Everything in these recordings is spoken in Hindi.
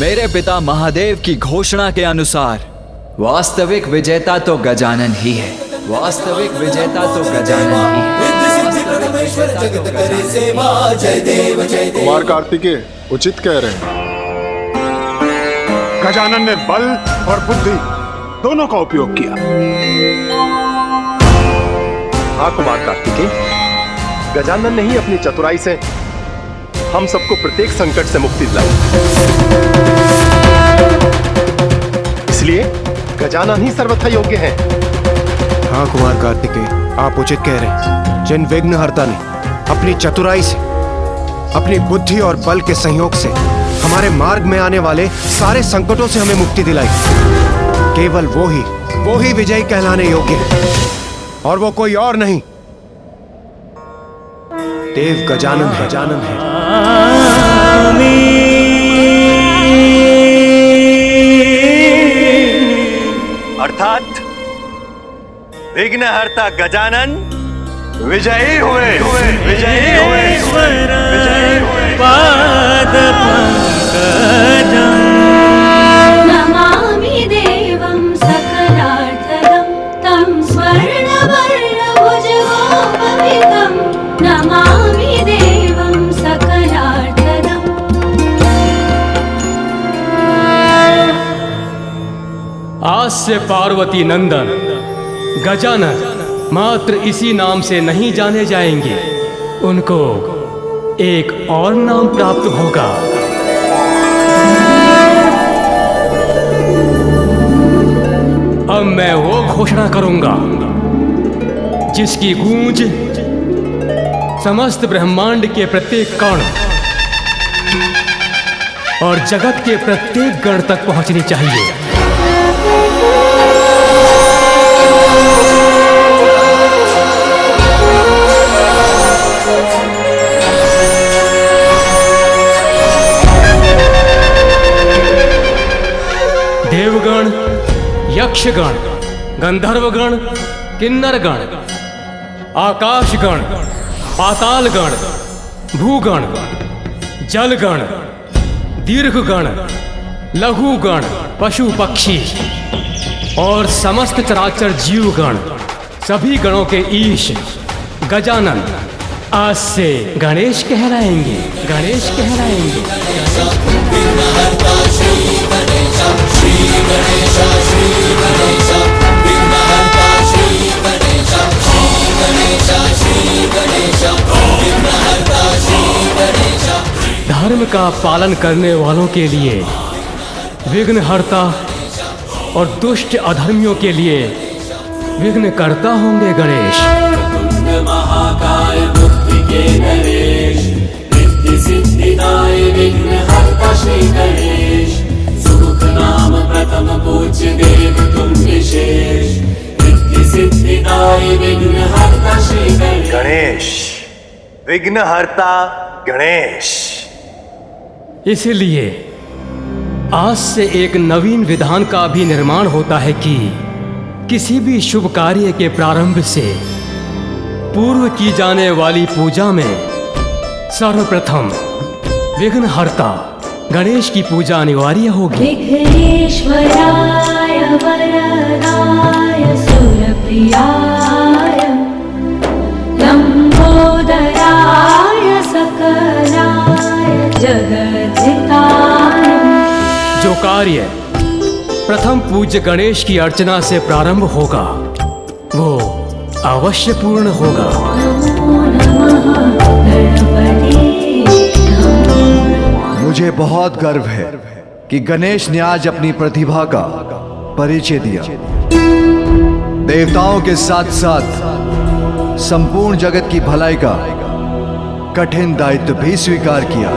मेरे पिता महादेव की घोषणा के अनुसार वास्तविक विजेता तो गजानन ही है। वास्तविक विजेता तो गजानन ही है। कुमार कार्तिकेय उचित कह रहे हैं। गजानन ने बल और बुद्धि दोनों का उपयोग किया। हाँ कुमार कार्तिकेय, गजानन ने ही अपनी चतुराई से हम सबको प्रत्येक संकट से मुक्ति दिलाई। इसलिए गजानन ही सर्वथा योग्य हैं। हाँ कुमार कार्तिकेय, आप उचित कह रहे हैं। जिन विघ्नहर्ता ने अपनी चतुराई से, अपनी बुद्धि और बल के संयोग से हमारे मार्ग में आने वाले सारे संकटों से हमें मुक्ति दिलाई, केवल वो ही विजयी कहलाने योग्य है, और वो कोई और नहीं, देव गजानन है। अर्थात विघ्नहर्ता गजानन विजयी हुए। नमामि देवं सकलार्थदं तं स्वर्णवर्णभुजगोपवितं। नमामि देवं सकलार्थदम्। आज से पार्वती नंदन गजानन मात्र इसी नाम से नहीं जाने जाएंगे, उनको एक और नाम प्राप्त होगा। अब मैं वो घोषणा करूंगा जिसकी गूंज समस्त ब्रह्मांड के प्रत्येक कण और जगत के प्रत्येक गण तक पहुंचनी चाहिए। देवगण, यक्षगण, गंधर्वगण, किन्नरगण, आकाशगण, पातालगण, भूगण, जलगण, दीर्घगण, लघुगण, पशु पक्षी और समस्त चराचर जीवगण, सभी गणों के ईश गजानन आज से गणेश कहलाएंगे। धर्म का पालन करने वालों के लिए विघ्नहर्ता और दुष्ट अधर्मियों के लिए विघ्नकर्ता होंगे गणेश। महाकाय बुद्धि के नरेश, रिद्धि सिद्धिदाय विघ्नहर्ता श्री गणेश। सुमुख नाम प्रथम पूज्य देव तुम विशेष, रिद्धि सिद्धिदाय विघ्नहर्ता श्री गणेश। विघ्नहर्ता गणेश। इसलिए आज से एक नवीन विधान का भी निर्माण होता है कि किसी भी शुभ कार्य के प्रारंभ से पूर्व की जाने वाली पूजा में सर्वप्रथम विघ्नहर्ता गणेश की पूजा अनिवार्य होगी। विघ्नेश्वराय वरदाय सुरप्रियाय लंबोदराय सकलाय जगद्धिताय। जो कार्य प्रथम पूज्य गणेश की अर्चना से प्रारंभ होगा वो अवश्य पूर्ण होगा। मुझे बहुत गर्व है कि गणेश ने आज अपनी प्रतिभा का परिचय दिया। देवताओं के साथ साथ संपूर्ण जगत की भलाई का कठिन दायित्व भी स्वीकार किया।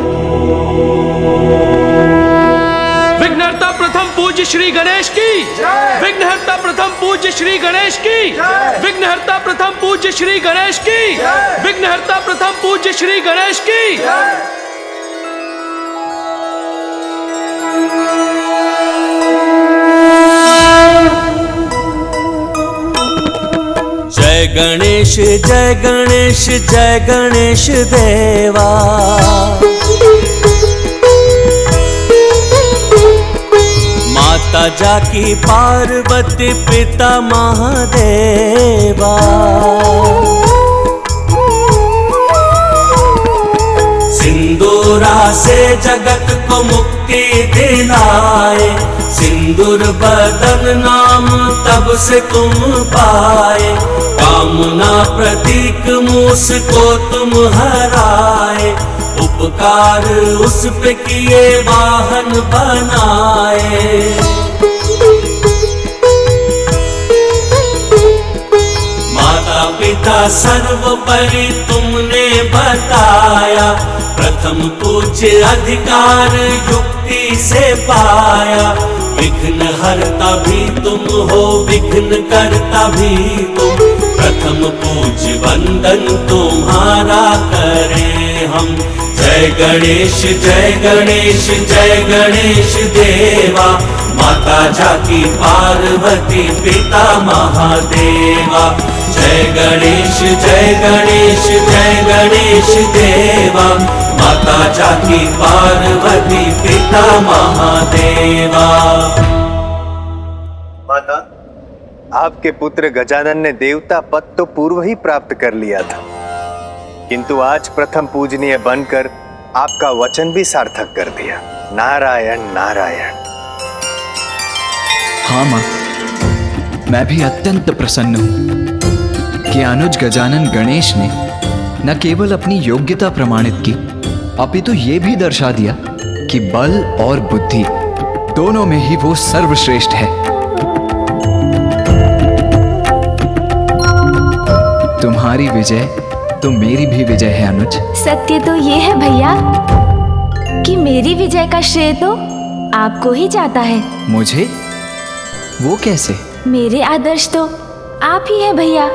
विघ्नहर्ता प्रथम पूज्य श्री गणेश की, विघ्नहर्ता प्रथम पूज्य श्री गणेश की, विघ्नहर्ता प्रथम पूज्य श्री गणेश की, विघ्नहर्ता प्रथम पूज्य श्री गणेश की। जय गणेश जय गणेश जय गणेश देवा। माता जाकी पार्वती पिता महादेवा। सिंदूरा से जगत को मुक्ति दिलाए, सिंदूर बदन नाम तब से तुम पाए। कामना प्रतीक मूस को तुम हराए, उपकार उस पे किए वाहन बनाए। माता पिता सर्वोपरि तुमने बताया, प्रथम पूज्य अधिकार युक्ति से पाया। विघ्न हरता भी तुम हो, विघ्न करता भी तुम, प्रथम पूज्य वंदन तुम्हारा करें हम। जय गणेश जय गणेश जय गणेश देवा, माता जाकी पार्वती पिता महादेवा। जय गणेश जय गणेश जय गणेश देवा, माता जाकी पार्वती पिता महादेवा। माता, आपके पुत्र गजानन ने देवता पद तो पूर्व ही प्राप्त कर लिया था, किंतु आज प्रथम पूजनीय बनकर आपका वचन भी सार्थक कर दिया। नारायण नारायण। हाँ माँ, मैं भी अत्यंत प्रसन्न हूं कि अनुज गजानन गणेश ने न केवल अपनी योग्यता प्रमाणित की, अपितु ये भी दर्शा दिया कि बल और बुद्धि दोनों में ही वो सर्वश्रेष्ठ है। तुम्हारी विजय तो मेरी भी विजय है अनुज। सत्य तो ये है भैया कि मेरी विजय का श्रेय तो आपको ही जाता है। मुझे? वो कैसे? मेरे आदर्श तो आप ही हैं भैया।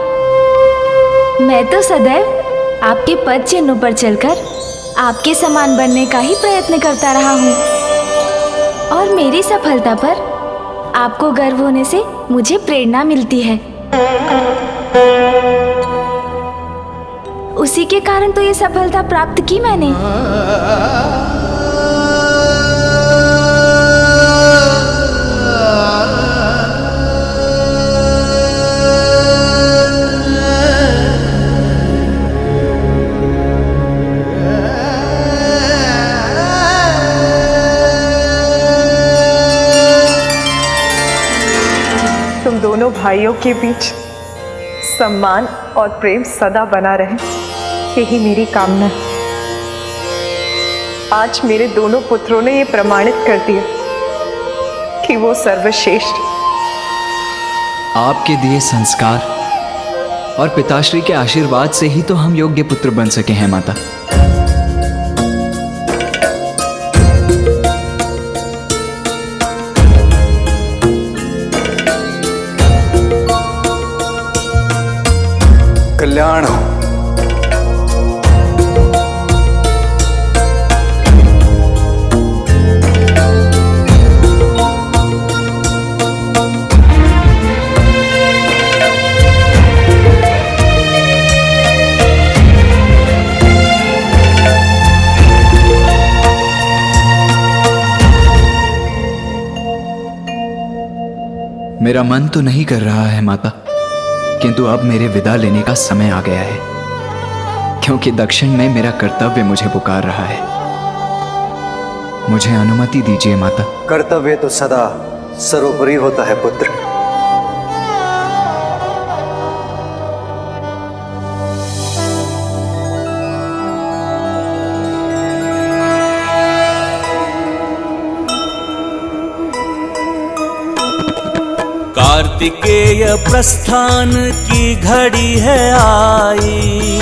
मैं तो सदैव आपके पद चिन्हों पर चलकर आपके समान बनने का ही प्रयत्न करता रहा हूँ, और मेरी सफलता पर आपको गर्व होने से मुझे प्रेरणा मिलती है। उसी के कारण तो ये सफलता प्राप्त की मैंने। तुम दोनों भाइयों के बीच सम्मान और प्रेम सदा बना रहे, यही मेरी कामना है। आज मेरे दोनों पुत्रों ने ये प्रमाणित कर दिया कि वो सर्वश्रेष्ठ। आपके दिए संस्कार और पिताश्री के आशीर्वाद से ही तो हम योग्य पुत्र बन सके हैं माता। कल्याण हो। मेरा मन तो नहीं कर रहा है माता, किंतु अब मेरे विदा लेने का समय आ गया है, क्योंकि दक्षिण में मेरा कर्तव्य मुझे पुकार रहा है। मुझे अनुमति दीजिए माता। कर्तव्य तो सदा सर्वोपरि होता है पुत्र। कार्तिकेय प्रस्थान की घड़ी है आई,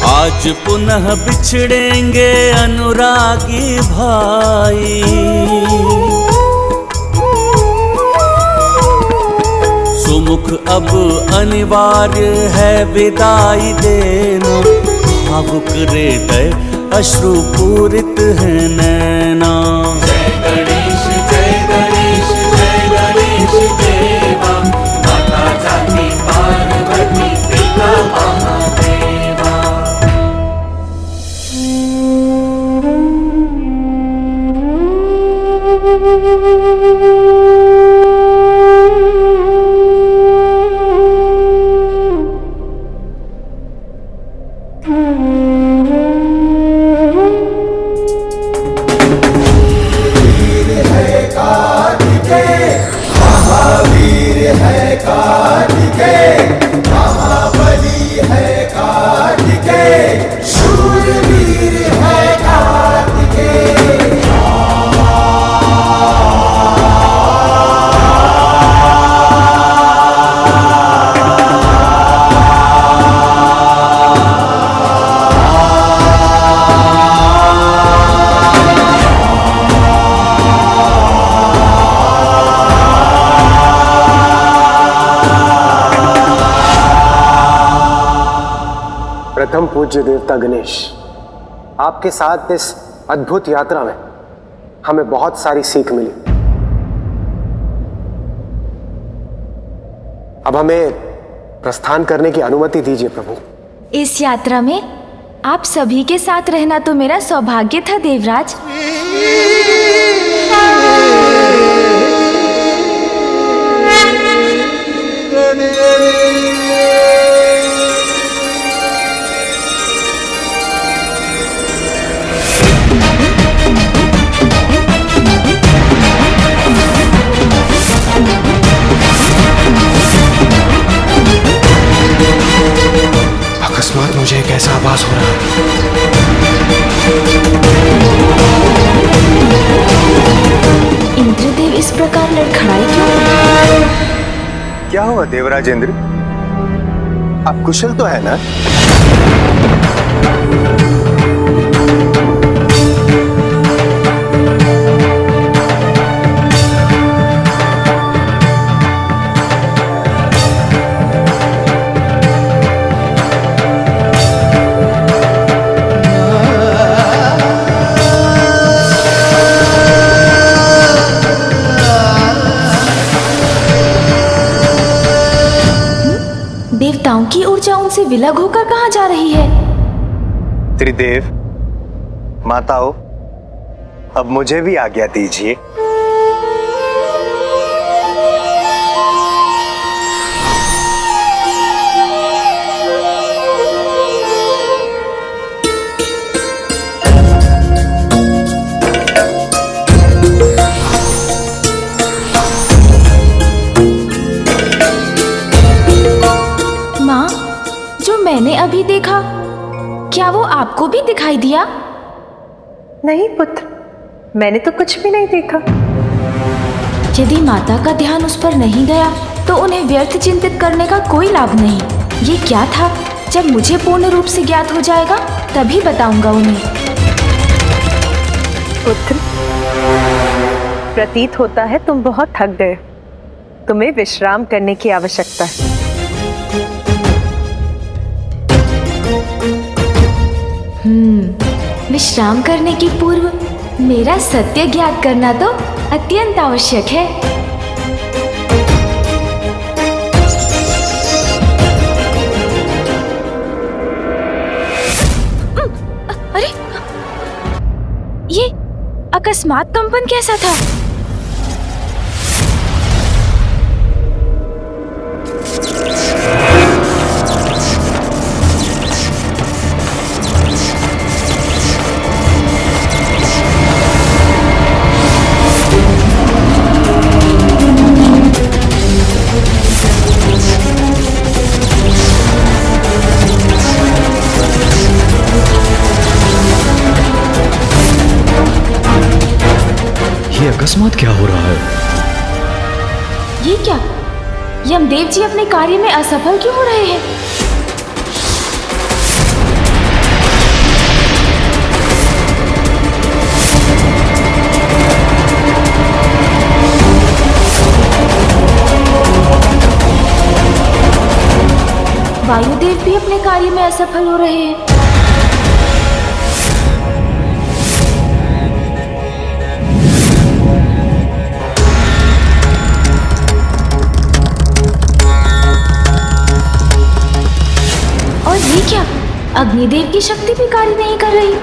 आज पुनः बिछड़ेंगे अनुरागी भाई। सुमुख अब अनिवार्य है विदाई देना, भावुक हृदय अश्रुपूरित है नैना। जय गणेश जय गणेश जय गणेश देवा, माता जाकी पार्वती पिता महादेवा। पूज्य देवता गणेश, आपके साथ इस अद्भुत यात्रा में हमें बहुत सारी सीख मिली। अब हमें प्रस्थान करने की अनुमति दीजिए प्रभु। इस यात्रा में आप सभी के साथ रहना तो मेरा सौभाग्य था देवराज। अकस्मात मुझे एक ऐसा आभास हो रहा है। इंद्रदेव इस प्रकार लड़खड़ाए क्यों? क्या हुआ देवराज इंद्र? आप कुशल तो है ना? देवताओं की ऊर्जा उनसे विलग होकर कहाँ जा रही है? त्रिदेव, माताओं, अब मुझे भी आज्ञा दीजिए। मैंने अभी देखा, क्या वो आपको भी दिखाई दिया? नहीं पुत्र, मैंने तो कुछ भी नहीं देखा। यदि माता का ध्यान उस पर नहीं गया तो उन्हें व्यर्थ चिंतित करने का कोई लाभ नहीं। ये क्या था? जब मुझे पूर्ण रूप से ज्ञात हो जाएगा तभी बताऊंगा उन्हें। पुत्र, प्रतीत होता है तुम बहुत थक गए, तुम्हें विश्राम करने की आवश्यकता है। विश्राम करने के पूर्व मेरा सत्य ज्ञात करना तो अत्यंत आवश्यक है। अरे, ये अकस्मात कंपन कैसा था? अकस्मात क्या हो रहा है? ये क्या? यमदेव जी अपने कार्य में असफल क्यों हो रहे हैं? वायुदेव भी अपने कार्य में असफल हो रहे हैं। और ये क्या? अग्निदेव की शक्ति भी कार्य नहीं कर रही।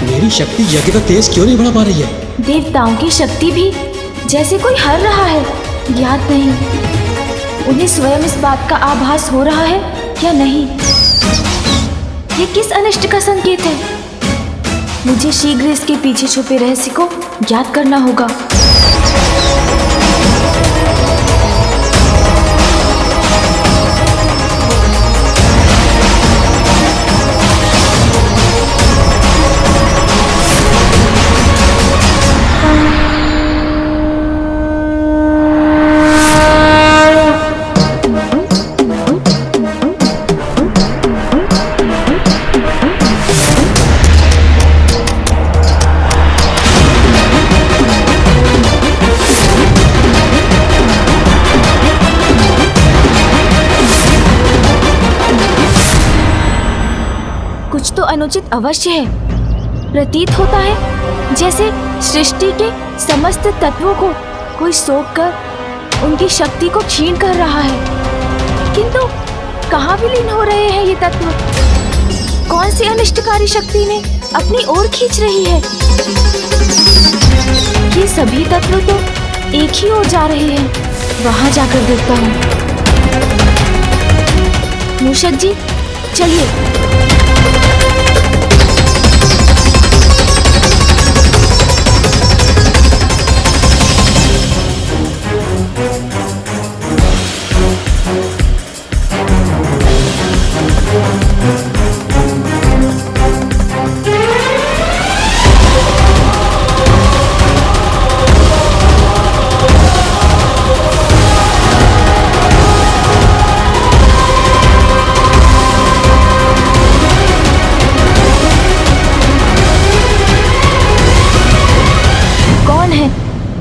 मेरी शक्ति यज्ञ का तेज क्यों नहीं बढ़ा पा रही है? देवताओं की शक्ति भी जैसे कोई हर रहा है, ज्ञात नहीं उन्हें स्वयं इस बात का आभास हो रहा है या नहीं। ये किस अनिष्ट का संकेत है? मुझे शीघ्र इसके पीछे छुपे रहस्य को ज्ञात करना होगा। अनुचित अवश्य है। प्रतीत होता है जैसे सृष्टि के समस्त तत्वों को कोई सोख कर उनकी शक्ति को क्षीण कर रहा है। किंतु कहाँ विलीन हो रहे हैं ये तत्व? कौन सी अनिष्टकारी शक्ति ने अपनी ओर खींच रही है? ये सभी तत्व तो एक ही ओर जा रहे हैं। वहां जाकर देखता हूँ। मूषक जी, चलिए।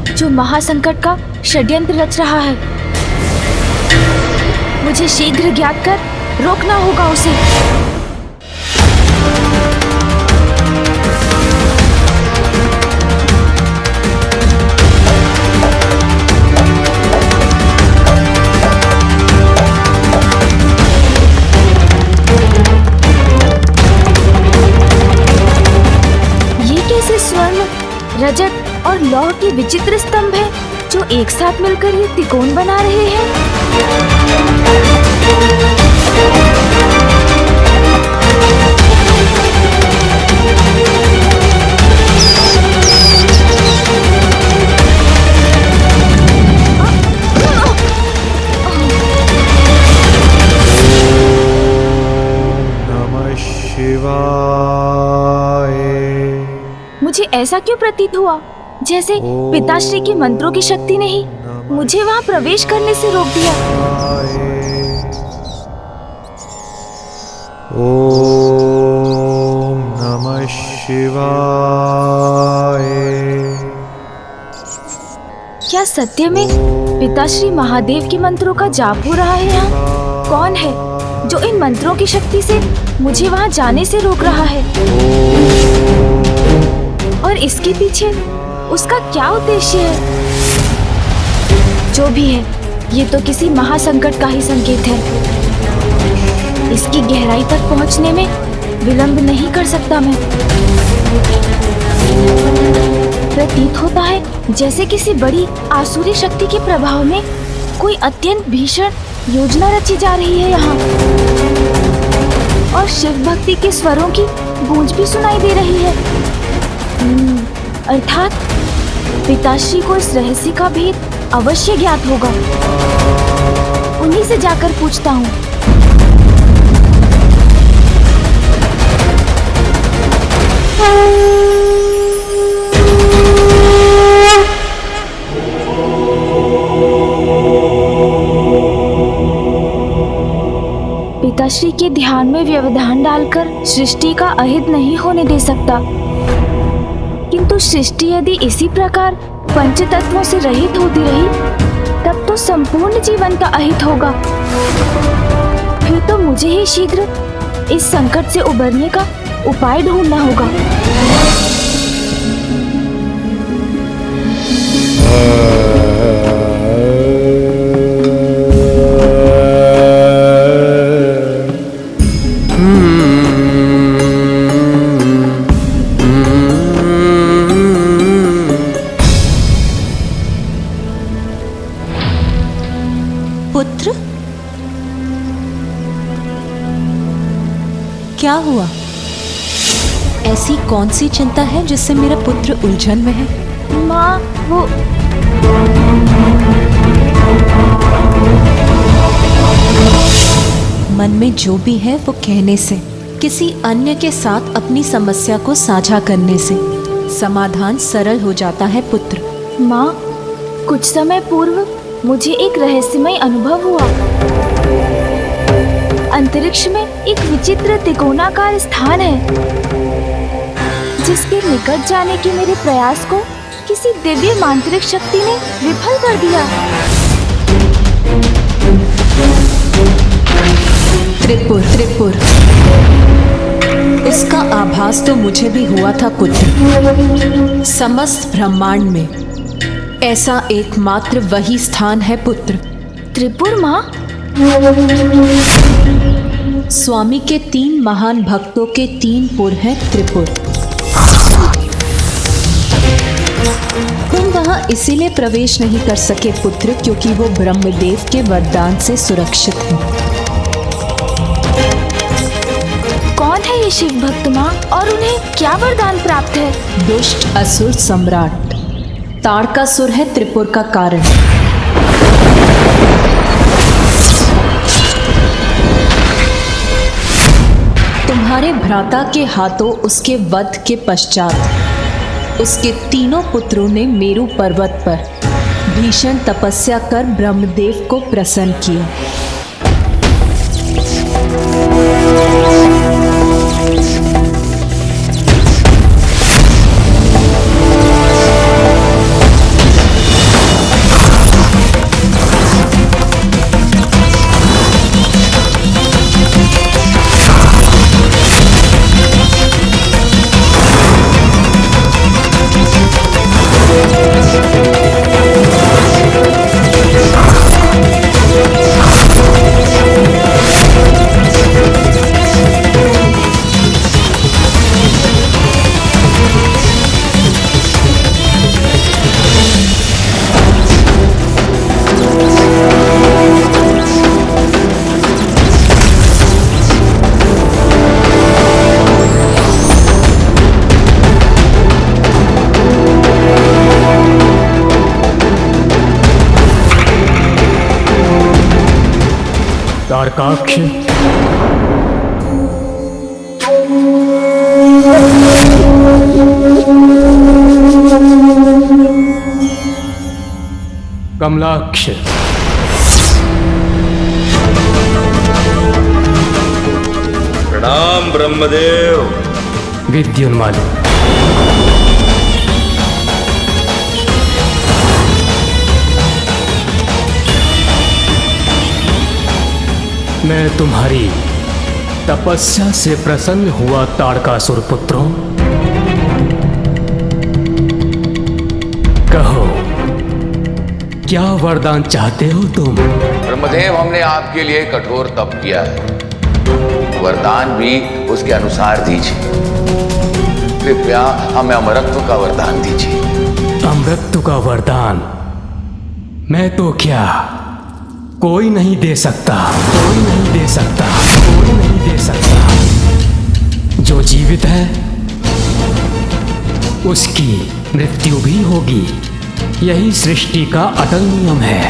जो महासंकट का षड्यंत्र रच रहा है, मुझे शीघ्र ज्ञात कर रोकना होगा उसे। ये कैसे स्वर्ण, रजत और लौह के विचित्र स्तंभ हैं जो एक साथ मिलकर ये त्रिकोण बना रहे हैं। नमः शिवाय। मुझे ऐसा क्यों प्रतीत हुआ जैसे पिताश्री के मंत्रों की शक्ति ने ही मुझे वहां प्रवेश करने से रोक दिया। ओम नमः शिवाय। क्या सत्य में पिताश्री महादेव के मंत्रों का जाप हो रहा है यहाँ? कौन है जो इन मंत्रों की शक्ति से मुझे वहां जाने से रोक रहा है? और इसके पीछे उसका क्या उद्देश्य है? जो भी है, ये तो किसी महासंकट का ही संकेत है। इसकी गहराई तक पहुंचने में विलंब नहीं कर सकता मैं। प्रतीत होता है जैसे किसी बड़ी आसुरी शक्ति के प्रभाव में कोई अत्यंत भीषण योजना रची जा रही है यहाँ। और शिव भक्ति के स्वरों की गूंज भी सुनाई दे रही है। अर्थात पिताश्री को इस रहस्य का भेद अवश्य ज्ञात होगा। उन्हीं से जाकर पूछता हूँ। पिताश्री के ध्यान में व्यवधान डालकर सृष्टि का अहित नहीं होने दे सकता, किंतु सृष्टि यदि इसी प्रकार पंच तत्वों से रहित होती रही तब तो संपूर्ण जीवन का अहित होगा। फिर तो मुझे ही शीघ्र इस संकट से उबरने का उपाय ढूंढना होगा। पुत्र, क्या हुआ? ऐसी कौन सी चिंता है जिससे मेरा पुत्र उलझन में है? माँ, वो मन में जो भी है वो कहने से, किसी अन्य के साथ अपनी समस्या को साझा करने से समाधान सरल हो जाता है पुत्र। माँ, कुछ समय पूर्व मुझे एक रहस्यमय अनुभव हुआ। अंतरिक्ष में एक विचित्र त्रिकोणाकार स्थान है जिसके निकट जाने के मेरे प्रयास को किसी दिव्य मांत्रिक शक्ति ने विफल कर दिया। त्रिपुर, त्रिपुर, उसका आभास तो मुझे भी हुआ था पुत्र। समस्त ब्रह्मांड में ऐसा एकमात्र वही स्थान है पुत्र। त्रिपुर माँ? स्वामी के 3 महान भक्तों के 3 पुर हैं त्रिपुर। तुम वहां इसीलिए प्रवेश नहीं कर सके पुत्र क्योंकि वो ब्रह्मदेव के वरदान से सुरक्षित हैं। कौन है ये शिव भक्त माँ और उन्हें क्या वरदान प्राप्त है? दुष्ट असुर सम्राट ताड़कासुर है त्रिपुर का कारण। तुम्हारे भ्राता के हाथों उसके वध के पश्चात उसके 3 पुत्रों ने मेरु पर्वत पर भीषण तपस्या कर ब्रह्मदेव को प्रसन्न किया। तारकाक्ष, कमलाक्ष, प्रणाम ब्रह्मदेव। विद्युन्माली, मैं तुम्हारी तपस्या से प्रसन्न हुआ ताड़कासुर पुत्रों। कहो, क्या वरदान चाहते हो तुम? ब्रह्मदेव, हमने आपके लिए कठोर तप किया है, वरदान भी उसके अनुसार दीजिए। कृपया हमें अमरत्व का वरदान दीजिए। अमरत्व का वरदान मैं तो क्या कोई नहीं दे सकता, कोई नहीं दे सकता, कोई नहीं दे सकता। जो जीवित है उसकी मृत्यु भी होगी। यही सृष्टि का अटल नियम है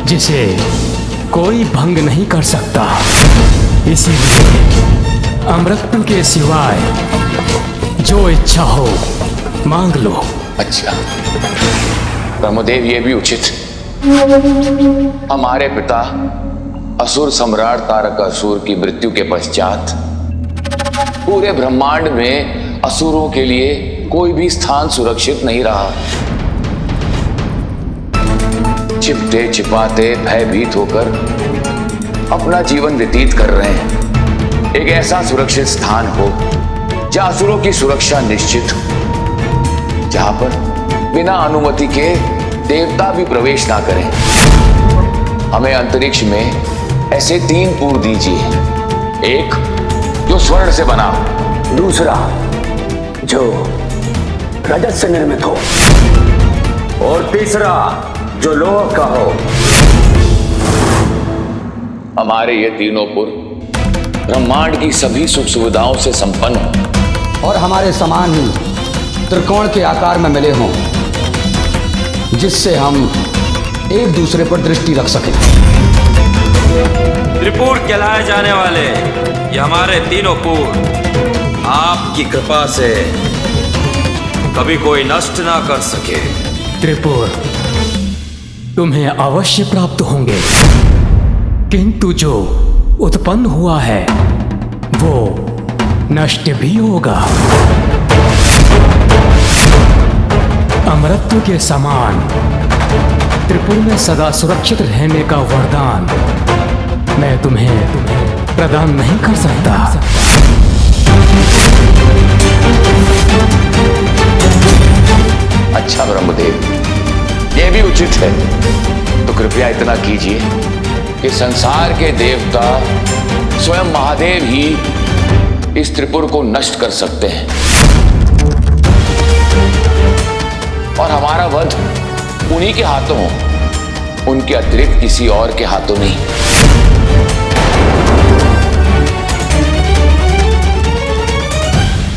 जिसे कोई भंग नहीं कर सकता। इसीलिए अमृत के सिवाय जो इच्छा हो मांग लो। अच्छा ब्रह्मदेव, ये भी उचित। हमारे पिता असुर सम्राट तारकासुर की मृत्यु के पश्चात पूरे ब्रह्मांड में असुरों के लिए कोई भी स्थान सुरक्षित नहीं रहा। छिपते छिपाते भयभीत होकर अपना जीवन व्यतीत कर रहे हैं। एक ऐसा सुरक्षित स्थान हो जहां असुरों की सुरक्षा निश्चित हो, जहां पर बिना अनुमति के देवता भी प्रवेश ना करें। हमें अंतरिक्ष में ऐसे 3 पुर दीजिए। एक जो स्वर्ण से बना, दूसरा जो रजत से निर्मित हो, और तीसरा जो लोह का हो। हमारे ये 3 पुर ब्रह्मांड की सभी सुख सुविधाओं से संपन्न हो और हमारे समान ही त्रिकोण के आकार में मिले हों, जिससे हम एक दूसरे पर दृष्टि रख सकें। त्रिपुर कहलाए जाने वाले ये हमारे 3 पुर आपकी कृपा से कभी कोई नष्ट ना कर सके। त्रिपुर तुम्हें अवश्य प्राप्त होंगे, किंतु जो उत्पन्न हुआ है वो नष्ट भी होगा। अमरत्व के समान त्रिपुर में सदा सुरक्षित रहने का वरदान मैं तुम्हें प्रदान नहीं कर सकता। ना ब्रह्मदेव, ये भी उचित है। तो कृपया इतना कीजिए कि संसार के देवता स्वयं महादेव ही इस त्रिपुर को नष्ट कर सकते हैं और हमारा वध उन्हीं के हाथों हो, उनके अतिरिक्त किसी और के हाथों नहीं।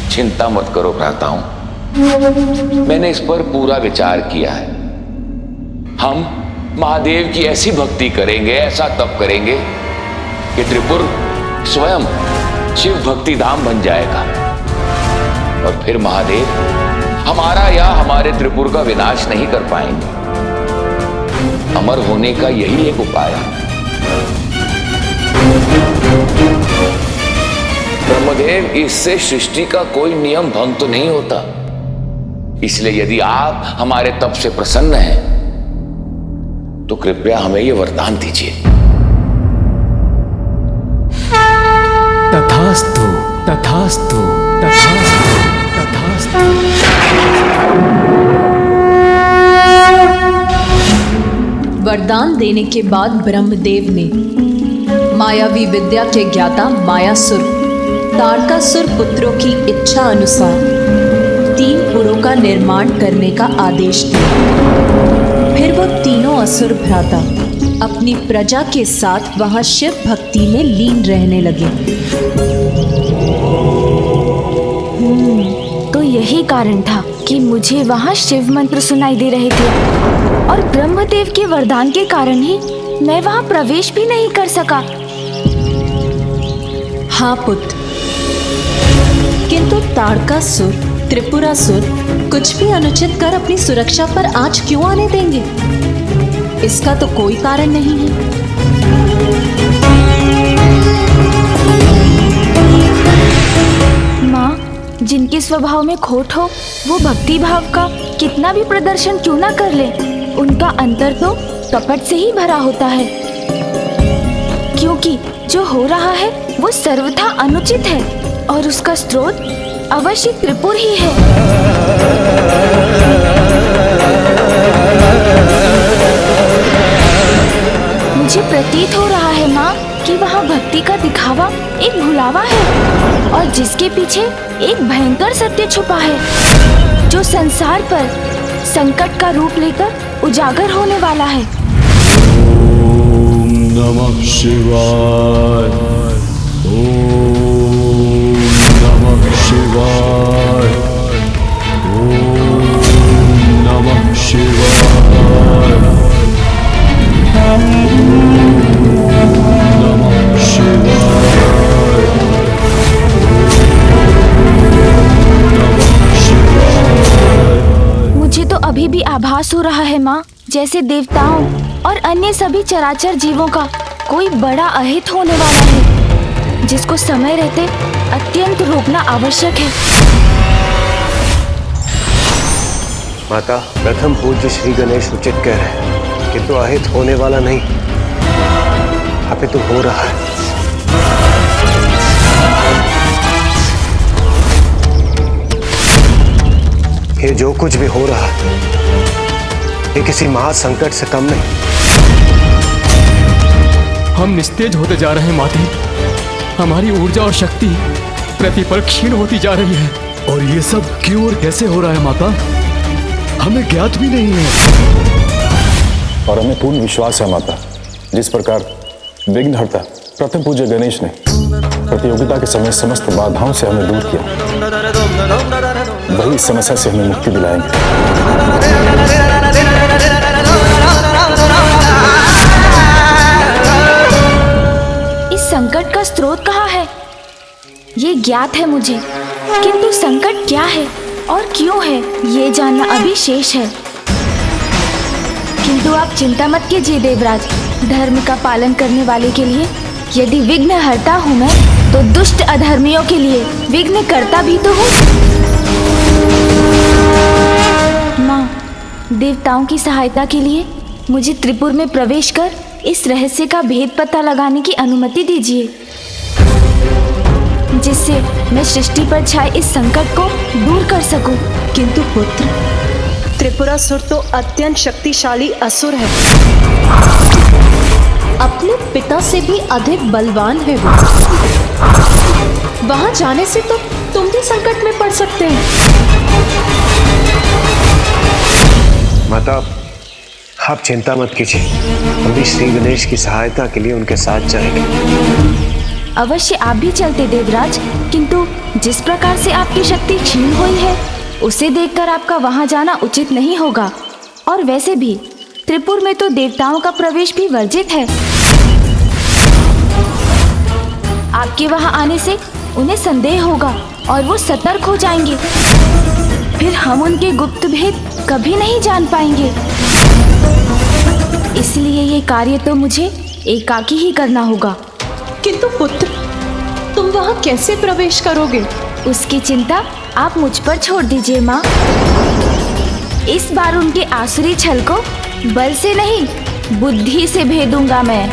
चिंता मत करो भ्राताओं, मैंने इस पर पूरा विचार किया है। हम महादेव की ऐसी भक्ति करेंगे, ऐसा तप करेंगे कि त्रिपुर स्वयं शिव भक्ति धाम बन जाएगा और फिर महादेव हमारा या हमारे त्रिपुर का विनाश नहीं कर पाएंगे। अमर होने का यही एक उपाय है। ब्रह्मदेव, इससे सृष्टि का कोई नियम भंग तो नहीं होता, इसलिए यदि आप हमारे तप से प्रसन्न हैं तो कृपया हमें यह वरदान दीजिए। तथास्तु तथास्तु तथास्तु तथास्तु। वरदान देने के बाद ब्रह्मदेव ने मायावी विद्या के ज्ञाता मायासुर तारकासुर पुत्रों की इच्छा अनुसार 3 पुरों का निर्माण करने का आदेश दिया। फिर वो तीनों असुर भ्राता अपनी प्रजा के साथ वहां शिव भक्ति में लीन रहने लगे। तो यही कारण था कि मुझे वहाँ शिव मंत्र सुनाई दे रहे थे और ब्रह्मदेव के वरदान के कारण ही मैं वहाँ प्रवेश भी नहीं कर सका। हाँ पुत्र, किंतु तारकासुर त्रिपुरासुर कुछ भी अनुचित कर अपनी सुरक्षा पर आंच क्यों आने देंगे? इसका तो कोई कारण नहीं है। माँ, जिनके स्वभाव में खोट हो वो भक्ति भाव का कितना भी प्रदर्शन क्यों ना कर ले, उनका अंतर तो कपट से ही भरा होता है, क्योंकि जो हो रहा है वो सर्वथा अनुचित है और उसका स्रोत अवश्य त्रिपुर ही है। मुझे प्रतीत हो रहा है माँ कि वहाँ भक्ति का दिखावा एक भुलावा है और जिसके पीछे एक भयंकर सत्य छुपा है जो संसार पर संकट का रूप लेकर उजागर होने वाला है। ओम नमः शिवाय, ओम नमः शिवाय, ओम नमः शिवाय, नमः शिवाय, नमः शिवाय। मुझे तो अभी भी आभास हो रहा है माँ, जैसे देवताओं और अन्य सभी चराचर जीवों का कोई बड़ा अहित होने वाला है जिसको समय रहते अत्यंत रोकना आवश्यक है। माता, प्रथम पूज्य श्री गणेश उचित कह रहे हैं, किंतु अहित होने वाला नहीं, अपितु हो रहा है। ये जो कुछ भी हो रहा है ये किसी महासंकट से कम नहीं। हम निस्तेज होते जा रहे हैं माते, हमारी ऊर्जा और शक्ति प्रतिपल क्षीण होती जा रही है। और ये सब क्यों और कैसे हो रहा है माता, हमें ज्ञात भी नहीं है। और हमें पूर्ण विश्वास है माता, जिस प्रकार विघ्नहर्ता प्रथम पूज्य गणेश ने प्रतियोगिता के समय समस्त बाधाओं से हमें दूर किया, वही इस समस्या से हमें मुक्ति दिलाएंगे। इस संकट का स्रोत कहाँ है ये ज्ञात है मुझे, किंतु संकट क्या है और क्यों है ये जानना अभी शेष है। किंतु आप चिंता मत कीजिए देवराज, धर्म का पालन करने वाले के लिए यदि विघ्न हरता हूँ मैं, तो दुष्ट अधर्मियों के लिए विघ्न करता भी तो हूँ। माँ, देवताओं की सहायता के लिए मुझे त्रिपुर में प्रवेश कर इस रहस्य का भेद पता लगाने की अनुमति दीजिए, जिससे मैं सृष्टि पर छाए इस संकट को दूर कर सकूं। किंतु पुत्र, त्रिपुरासुर तो अत्यंत शक्तिशाली असुर है, अपने पिता से भी अधिक बलवान है वो। वहां जाने से तो तुम भी संकट में पड़ सकते हैं। माता, आप चिंता मत कीजिए, हम भी श्री गणेश की सहायता के लिए उनके साथ जाएंगे। अवश्य आप भी चलते देवराज, किंतु जिस प्रकार से आपकी शक्ति क्षीण हुई है उसे देखकर आपका वहां जाना उचित नहीं होगा। और वैसे भी त्रिपुर में तो देवताओं का प्रवेश भी वर्जित है। आपके वहां आने से उन्हें संदेह होगा और वो सतर्क हो जाएंगे। फिर हम उनके गुप्त भेद कभी नहीं जान पाएंगे। इसलिए ये कार्य तो मुझे एकाकी ही करना होगा। किंतु पुत्र, तुम वहां कैसे प्रवेश करोगे? उसकी चिंता आप मुझ पर छोड़ दीजिए माँ। इस बार उनके आसुरी छल को बल से नहीं बुद्धि से भेदूंगा मैं।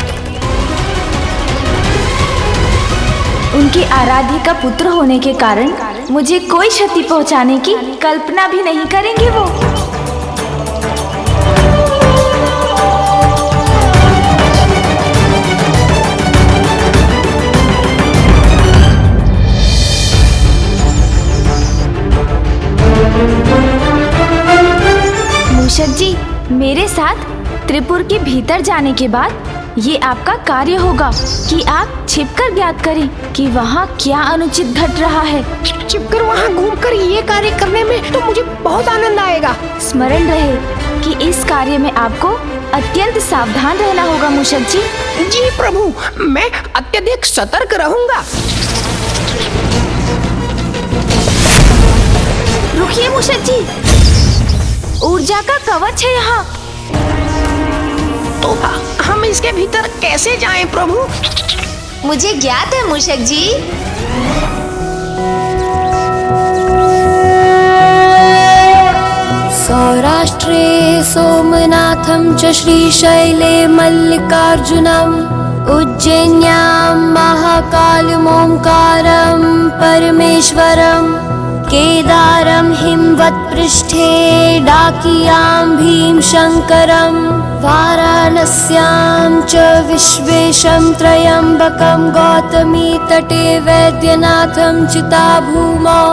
उनके आराध्य का पुत्र होने के कारण मुझे कोई क्षति पहुंचाने की कल्पना भी नहीं करेंगे वो। मूषक जी, मेरे साथ त्रिपुर के भीतर जाने के बाद ये आपका कार्य होगा कि आप छिपकर ज्ञात करें कि वहाँ क्या अनुचित घट रहा है। छिपकर वहाँ घूमकर ये कार्य करने में तो मुझे बहुत आनंद आएगा। स्मरण रहे कि इस कार्य में आपको अत्यंत सावधान रहना होगा मूषक जी। जी प्रभु, मैं अत्यधिक सतर्क रहूंगा। रुकिए मूषक जी, ऊर्जा का कवच है यहाँ। तो हम इसके भीतर कैसे जाएं प्रभु? मुझे ज्ञात है मूषक जी। सौराष्ट्रे सोमनाथं च श्रीशैले मल्लिकार्जुनम् उज्जैन्यां महाकालमोंकारं परमेश्वरम् केदारं हिमवत्पृष्ठे डाकियां भीमशङ्करं वाराणस्यां च विश्वेशं त्र्यम्बकं गौतमी तटे वैद्यनाथं चिताभूमौ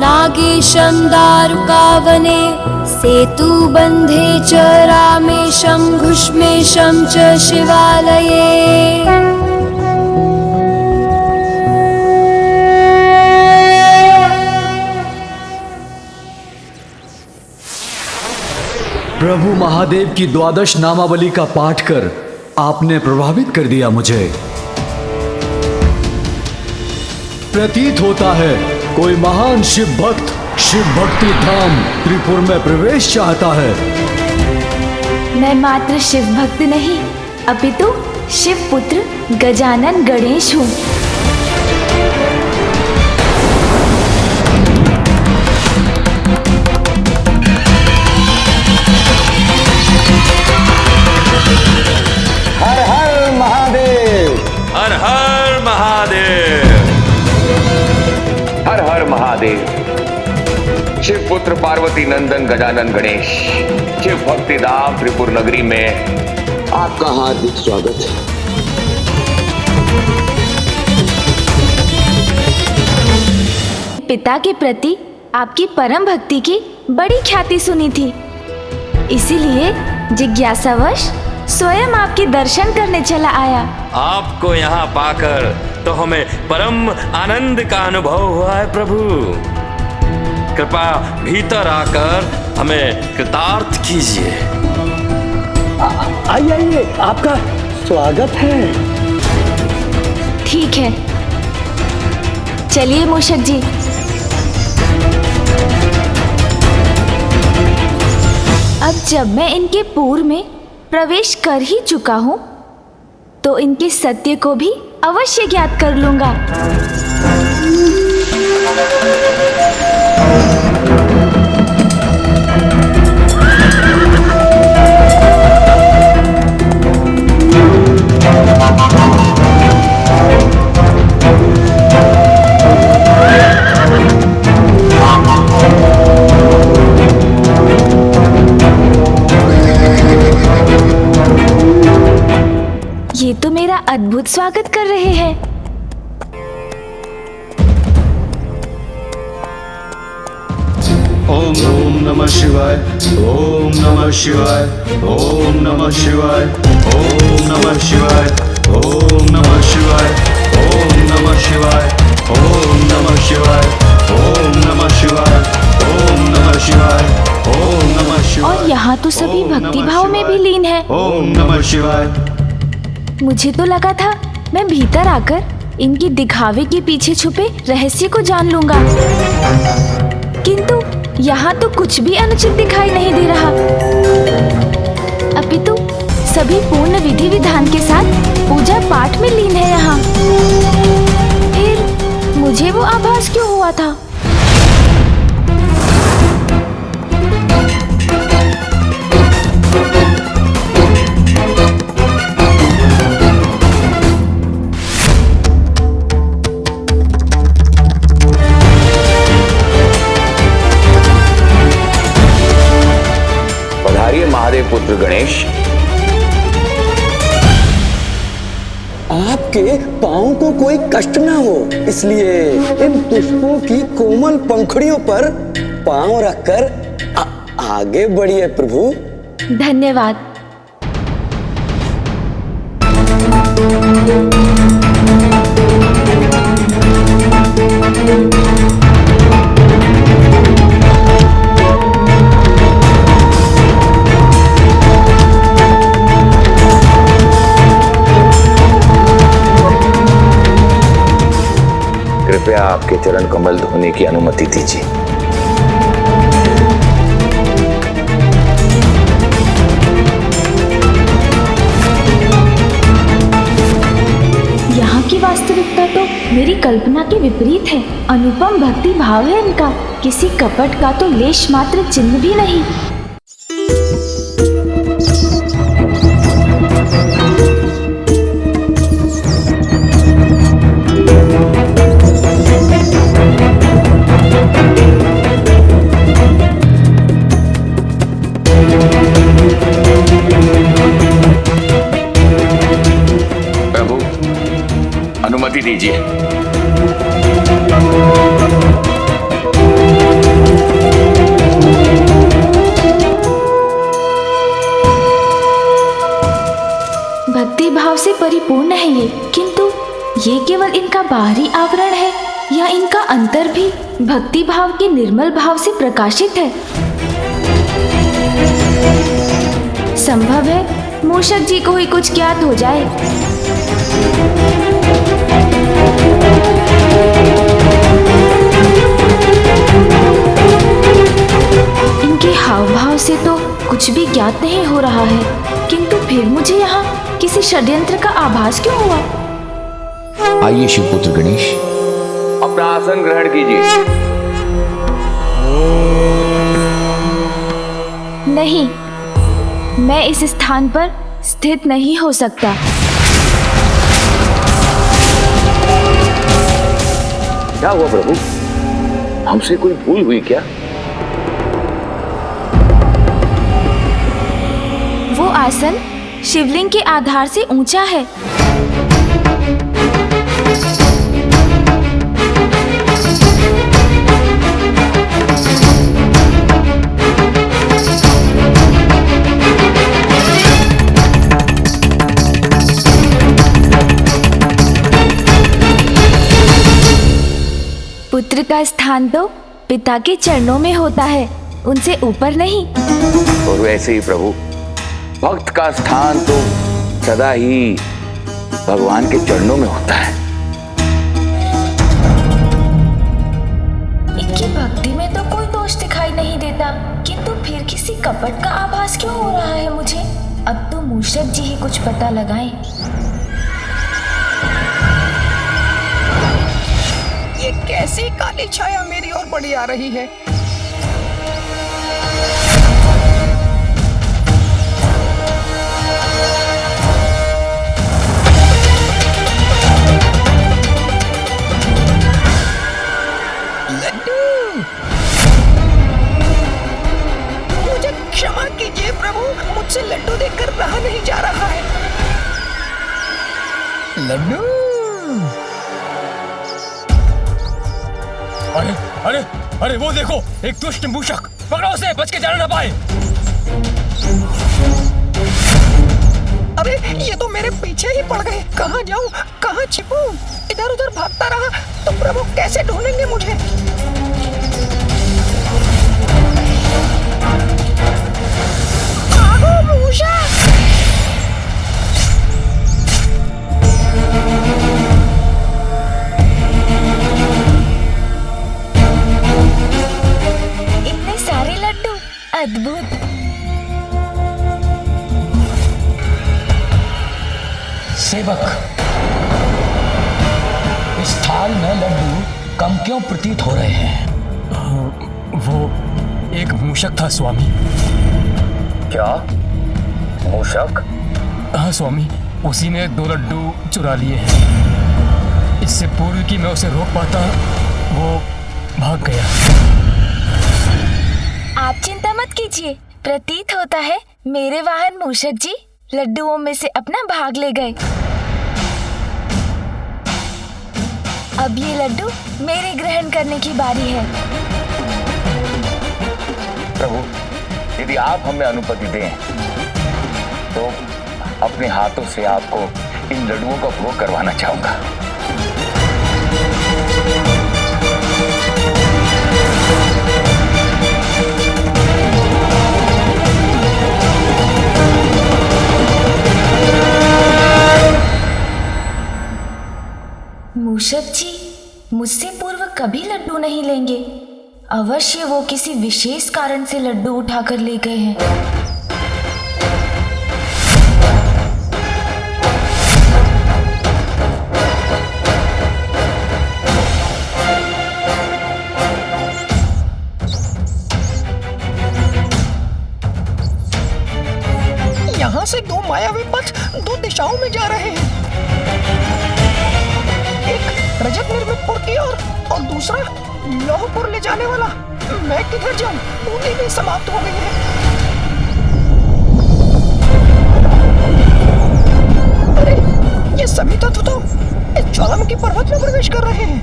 नागेशं दारुकावने सेतुबन्धे च रामेशं घुष्मेशं च शिवालये। प्रभु महादेव की द्वादश नामावली का पाठ कर आपने प्रभावित कर दिया मुझे। प्रतीत होता है कोई महान शिव भक्त शिव भक्ति धाम त्रिपुर में प्रवेश चाहता है। मैं मात्र शिव भक्त नहीं अपितु शिव पुत्र गजानन गणेश हूँ। हर हर महादेव, हर हर महादेव, हर हर महादेव। शिव पुत्र पार्वती नंदन गजानन गणेश शिव भक्ति धाम त्रिपुर नगरी में आपका हार्दिक स्वागत है। पिता के प्रति आपकी परम भक्ति की बड़ी ख्याति सुनी थी, इसीलिए जिज्ञासावश स्वयं आपके दर्शन करने चला आया। आपको यहाँ पाकर तो हमें परम आनंद का अनुभव हुआ है प्रभु। कृपा भीतर आकर हमें कृतार्थ कीजिए। आइए आइए, आपका स्वागत है। ठीक है, चलिए मूषक जी। अब जब मैं इनके पूर्व में प्रवेश कर ही चुका हूँ तो इनके सत्य को भी अवश्य ज्ञात कर लूंगा। अद्भुत स्वागत कर रहे हैं। ओम नमः शिवाय, ओम नमः शिवाय, ओम नमः शिवाय, ओम नमः शिवाय, ओम नमः शिवाय, ओम नमः शिवाय, ओम नमः शिवाय, ओम नमः शिवाय, ओम नमः शिवाय, ओम नमः शिवाय। और यहाँ तो सभी भक्ति भाव में भी लीन है। ओम नमः शिवाय। मुझे तो लगा था मैं भीतर आकर इनकी दिखावे के पीछे छुपे रहस्य को जान लूंगा, किंतु यहाँ तो कुछ भी अनुचित दिखाई नहीं दे रहा। अपितु सभी पूर्ण विधि विधान के साथ पूजा पाठ में लीन है यहाँ। फिर मुझे वो आभास क्यों हुआ था? महादेव पुत्र गणेश, आपके पांव को कोई कष्ट ना हो, इसलिए इन पुष्पों की कोमल पंखुड़ियों पर पांव रखकर आगे बढ़िए प्रभु। धन्यवाद। कृपया आपके चरण कमल धोने की अनुमति दीजिए। यहाँ की वास्तविकता तो मेरी कल्पना के विपरीत है। अनुपम भक्ति भाव है इनका, किसी कपट का तो लेश मात्र चिन्ह भी नहीं। अनुमति दीजिए। भक्ति भाव से परिपूर्ण है ये, किंतु ये केवल इनका बाहरी आवरण है या इनका अंतर भी भक्ति भाव के निर्मल भाव से प्रकाशित है? संभव है मूषक जी को ही कुछ ज्ञात हो जाए। इनके हाव भाव से तो कुछ भी ज्ञात नहीं हो रहा है, किंतु फिर मुझे यहाँ किसी षड्यंत्र का आभास क्यों हुआ? आइए शिवपुत्र गणेश, अपना आसन ग्रहण कीजिए। नहीं, मैं इस स्थान पर स्थित नहीं हो सकता। क्या हुआ प्रभु? हमसे कोई भूल हुई क्या? वो आसन शिवलिंग के आधार से ऊंचा है। पुत्र का स्थान तो पिता के चरणों में होता है, उनसे ऊपर नहीं। और वैसे ही प्रभु, भक्त का स्थान तो सदा ही भगवान के चरणों में होता है। इनकी भक्ति में तो कोई दोष दिखाई नहीं देता, किंतु फिर किसी कपट का आभास क्यों हो रहा है मुझे? अब तो मूषक जी ही कुछ पता लगाएं। ये कैसी काली छाया मेरी ओर बढ़ी आ रही है? मुझे क्षमा कीजिए प्रभु, मुझसे लड्डू देखकर रहा नहीं जा रहा है। लड्डू। अरे अरे अरे वो देखो, एक दुष्ट मूषक, पकड़ो उसे, बच के जाना ना पाए। अरे ये तो मेरे पीछे ही पड़ गए। कहाँ जाऊँ, कहाँ छिपूं? इधर उधर भागता रहा तो प्रभु कैसे ढूंढेंगे मुझे? भागो मूषक! इतने सारे लड्डू, अद्भुत। सेवक, इस थाल में लड्डू कम क्यों प्रतीत हो रहे हैं? वो एक मूषक था स्वामी। क्या मूषक? हाँ स्वामी, उसी ने 2 लड्डू चुरा लिए हैं। इससे पूर्व कि मैं उसे रोक पाता, वो भाग गया। आप चिंता मत कीजिए, प्रतीत होता है मेरे वाहन मूषक जी लड्डुओं में से अपना भाग ले गए। अब ये लड्डू मेरे ग्रहण करने की बारी है। प्रभु, यदि आप हमें अनुमति दें तो अपने हाथों से आपको इन लड्डुओं का भोग करवाना चाहूंगा। मूषक जी मुझसे पूर्व कभी लड्डू नहीं लेंगे। अवश्य वो किसी विशेष कारण से लड्डू उठाकर ले गए हैं। यहाँ से 2 मायावी पथ 2 दिशाओं में जा रहे हैं। एक रजत निर्मितपुर की ओर और दूसरा लौहपुर ले जाने वाला। मैं किधर जाऊं? बूंदी भी समाप्त हो गई है। अरे ये सभी तत्व तो इस ज्वालामुखी पर्वत में प्रवेश कर रहे हैं।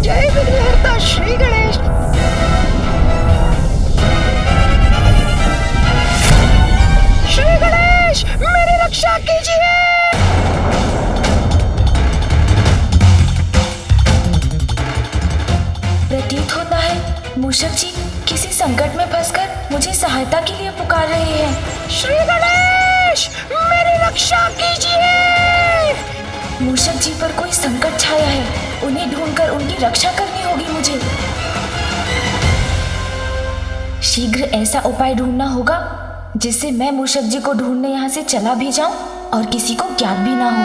जय विघ्नहर्ता श्री गणेश। श्री गणेश मेरी रक्षा कीजिए। प्रतीत होता है मूषक जी किसी संकट में फंसकर मुझे सहायता के लिए पुकार रहे हैं। श्री गणेश मेरी रक्षा कीजिए। मूषक जी पर कोई संकट छाया है, उन्हें ढूंढकर उनकी रक्षा करनी होगी मुझे। शीघ्र ऐसा उपाय ढूंढना होगा जिससे मैं मूषक जी को ढूंढने यहाँ से चला भी जाऊं और किसी को ज्ञात भी ना हो।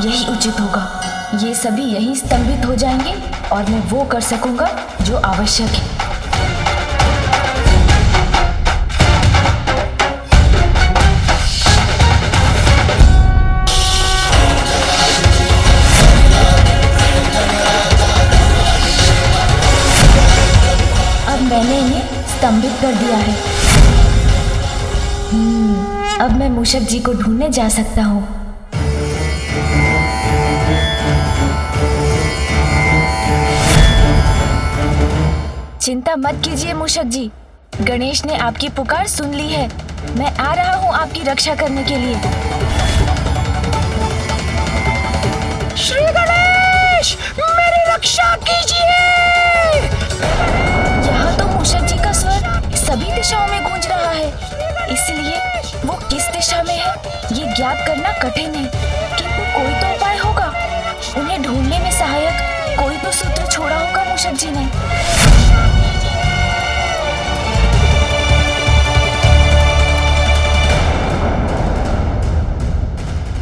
यही उचित होगा। ये सभी यहीं स्तंभित हो जाएंगे और मैं वो कर सकूंगा जो आवश्यक है। अब मैंने इन्हें स्तंभित कर दिया है। अब मैं मूषक जी को ढूंढने जा सकता हूँ। चिंता मत कीजिए मूषक जी, गणेश ने आपकी पुकार सुन ली है। मैं आ रहा हूँ आपकी रक्षा करने के लिए। श्री गणेश मेरी रक्षा कीजिए। यहाँ तो मूषक जी का स्वर सभी दिशाओं में गूंज रहा है, इसलिए वो किस दिशा में है ये ज्ञात करना कठिन है। किंतु कोई तो उपाय होगा। उन्हें ढूंढने में सहायक कोई तो सूत्र छोड़ा होगा मूषक जी ने।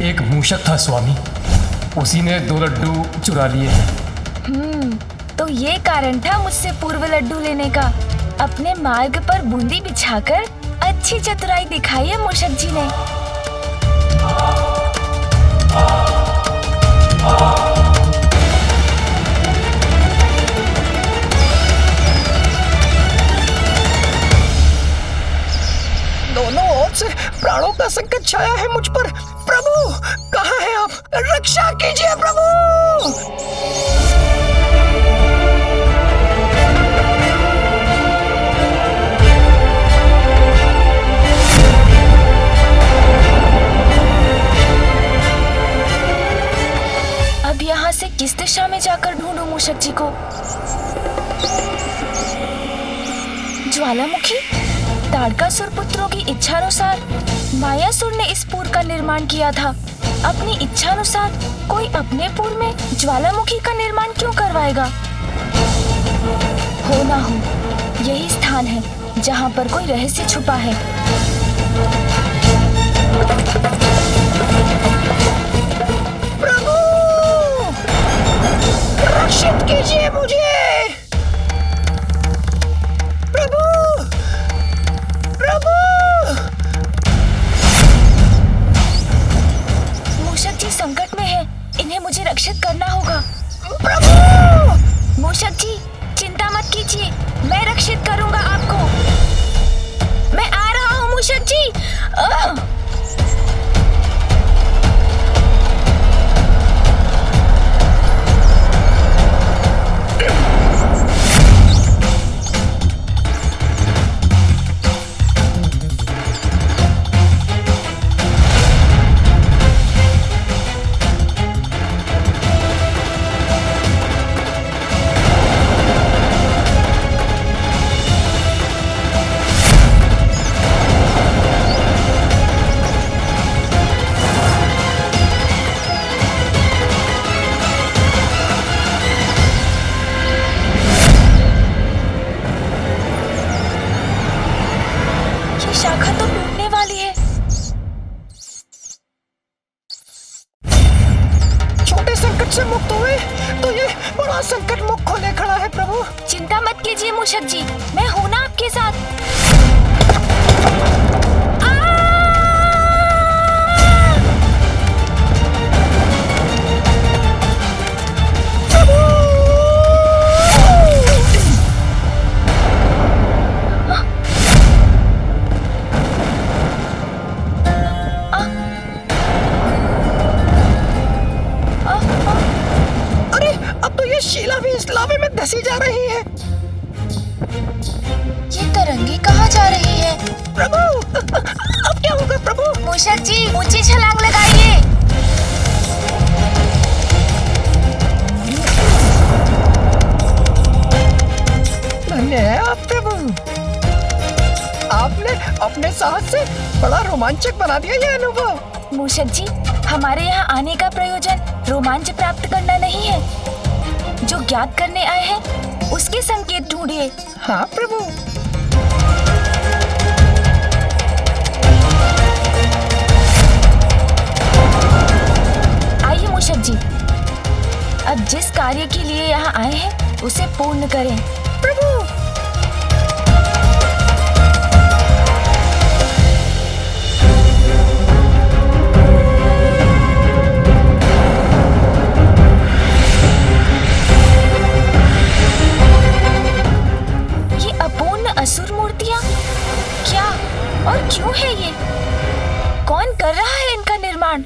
एक मूषक था स्वामी, उसी ने 2 लड्डू चुरा लिए हैं। तो ये कारण था मुझसे पूर्व लड्डू लेने का। अपने मार्ग पर बूंदी बिछाकर अच्छी चतुराई दिखाई है मूषक जी ने। संकट छाया है मुझ पर। प्रभु कहाँ है आप? रक्षा कीजिए प्रभु। अब यहाँ से किस दिशा में जाकर ढूंढूं मूषक जी को? ज्वालामुखी, ताड़कासुर पुत्रों की इच्छानुसार मायासुर ने इस पुर का निर्माण किया था। अपनी इच्छानुसार कोई अपने पुर में ज्वालामुखी का निर्माण क्यों करवाएगा? हो ना हो, यही स्थान है जहाँ पर कोई रहस्य छुपा है। प्रभु रक्षित कीजिए मुझे। प्रभु प्रभु। मूषक जी संकट में है, इन्हें मुझे रक्षित करना होगा। प्रभु मूषक जी चिंता मत कीजिए, मैं रक्षित करूंगा आपको। मैं आ रहा हूँ मूषक जी। शाखा तो टूटने वाली है। छोटे संकट से मुक्त हुए तो ये बड़ा संकट मुख खोले खड़ा है। प्रभु चिंता मत कीजिए मूषक जी, मैं हूं ना आपके साथ। शीला भी इस लावे में धसी जा रही है। ये तरंगी कहाँ जा रही है? प्रभु अब क्या होगा? प्रभु मूषक जी ऊंची छलांग लगाइए। धन्य है आप प्रभु, आपने अपने साहस से बड़ा रोमांचक बना दिया ये अनुभव। मूषक जी हमारे यहाँ आने का प्रयोजन रोमांच प्राप्त करना नहीं है, जो ज्ञात करने आए हैं उसके संकेत ढूंढिए। हाँ प्रभु। आइए मूषक जी, अब जिस कार्य के लिए यहाँ आए हैं उसे पूर्ण करें। प्रभु असुर मूर्तियाँ क्या और क्यों है ये? कौन कर रहा है इनका निर्माण?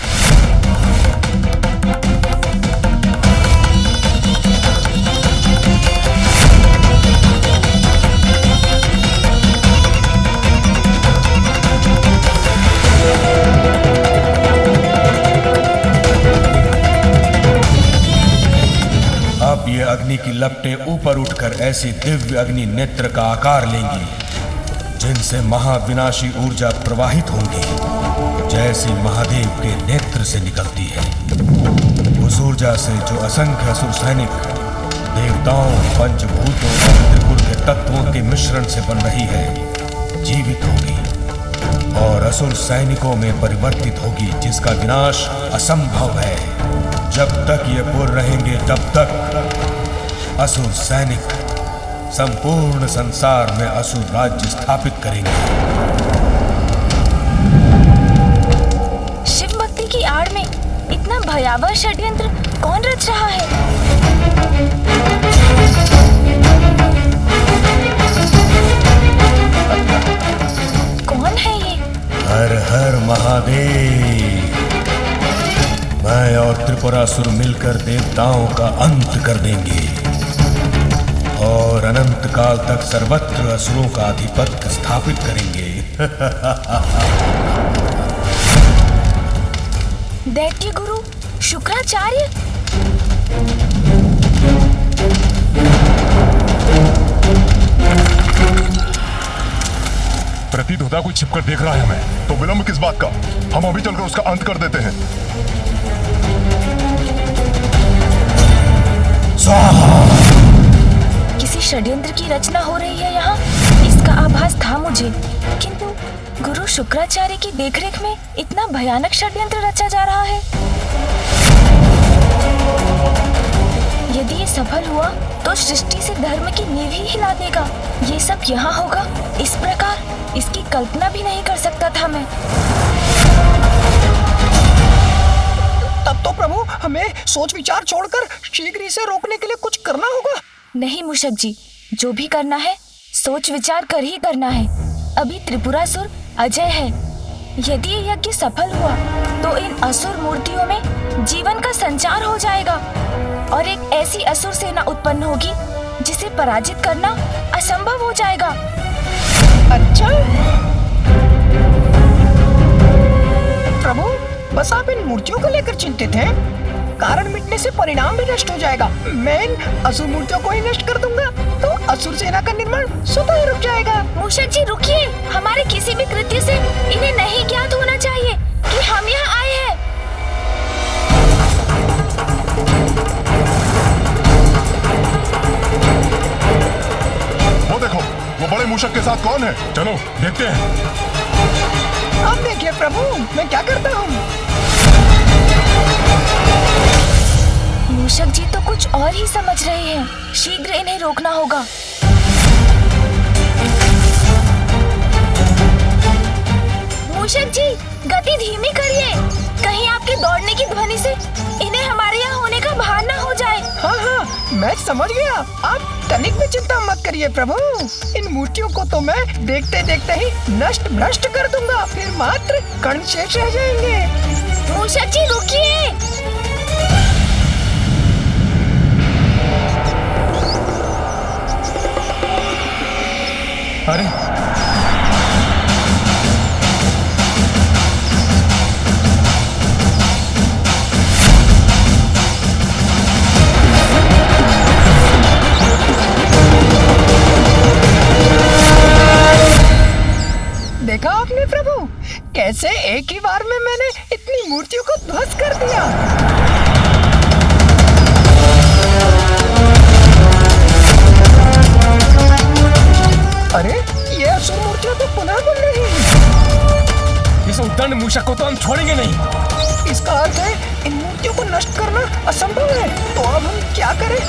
अब ये अग्नि की लपटें ऊपर उठकर ऐसी दिव्य अग्नि नेत्र का आकार लेंगी जिनसे महाविनाशी ऊर्जा प्रवाहित होंगी, जैसी महादेव के नेत्र से निकलती है। उस ऊर्जा से जो असंख्य असुर सैनिक देवताओं, पंचभूतों और त्रिपुर के तत्वों के मिश्रण से बन रही है, जीवित होगी और असुर सैनिकों में परिवर्तित होगी, जिसका विनाश असंभव है। जब तक ये पुर रहेंगे तब तक असुर सैनिक संपूर्ण संसार में असुर राज्य स्थापित करेंगे। शिव भक्ति की आड़ में इतना भयावह षड्यंत्र कौन रच रहा है? हर हर महादेव। मैं और त्रिपुरासुर मिलकर देवताओं का अंत कर देंगे और अनंत काल तक सर्वत्र असुरों का आधिपत्य स्थापित करेंगे। दैत्य गुरु शुक्राचार्य, प्रतीत होता कोई छिपकर देख रहा है हमें, तो विलंब किस बात का? हम अभी चलकर उसका अंत कर देते हैं। किसी षड्यंत्र की रचना हो रही है यहाँ, इसका आभास था मुझे, किंतु गुरु शुक्राचार्य की देखरेख में इतना भयानक षड्यंत्र रचा जा रहा है। यदि ये सफल हुआ तो सृष्टि से धर्म की नींव ही हिला देगा। ये सब यहाँ होगा इस प्रकार, इसकी कल्पना भी नहीं कर सकता था मैं। तब तो प्रभु हमें सोच विचार छोड़कर शीघ्र इसे रोकने के लिए कुछ करना होगा। नहीं मूषक जी, जो भी करना है सोच विचार कर ही करना है। अभी त्रिपुरासुर अजय है। यदि ये यज्ञ सफल हुआ तो इन असुर मूर्तियों में जीवन का संचार हो जाएगा और एक ऐसी असुर सेना उत्पन्न होगी जिसे पराजित करना असंभव हो जाएगा। अच्छा प्रभु, बस आप इन मूर्तियों को लेकर चिंतित हैं। कारण मिटने से परिणाम भी नष्ट हो जाएगा। मैं इन असुर मूर्तियों को ही नष्ट कर दूंगा तो असुर सेना का निर्माण स्वतः ही रुक जाएगा। मूषक जी रुकिए, हमारे किसी भी कृत्य से इन्हें नहीं ज्ञात होना चाहिए कि हम यहाँ आए हैं। वो देखो, वो बड़े मूषक के साथ कौन है? चलो देखते हैं। आप देखिए प्रभु, मैं क्या करता हूँ। मूषक जी तो कुछ और ही समझ रहे हैं। शीघ्र इन्हें रोकना होगा। मूषक जी गति धीमी करिए, कहीं आपके दौड़ने की ध्वनि से इन्हें हमारे यहाँ होने का भान न हो जाए। हाँ हाँ, मैं समझ गया। आप तनिक भी चिंता मत करिए प्रभु। इन मूर्तियों को तो मैं देखते देखते ही नष्ट भ्रष्ट कर दूंगा, फिर मात्र कण शेष रह जाएंगे। मूषक जी रुकिए। अरे देखा आपने प्रभु, कैसे एक ही बार में मैंने इतनी मूर्तियों को ध्वस्त कर दिया। अरे ये असुर मूर्तियां तो पुनः बन रही हैं। इस उद्दंड मूषक को तो हम छोड़ेंगे नहीं। इसका अर्थ है इन मूर्तियों को नष्ट करना असंभव है। तो अब हम क्या करें?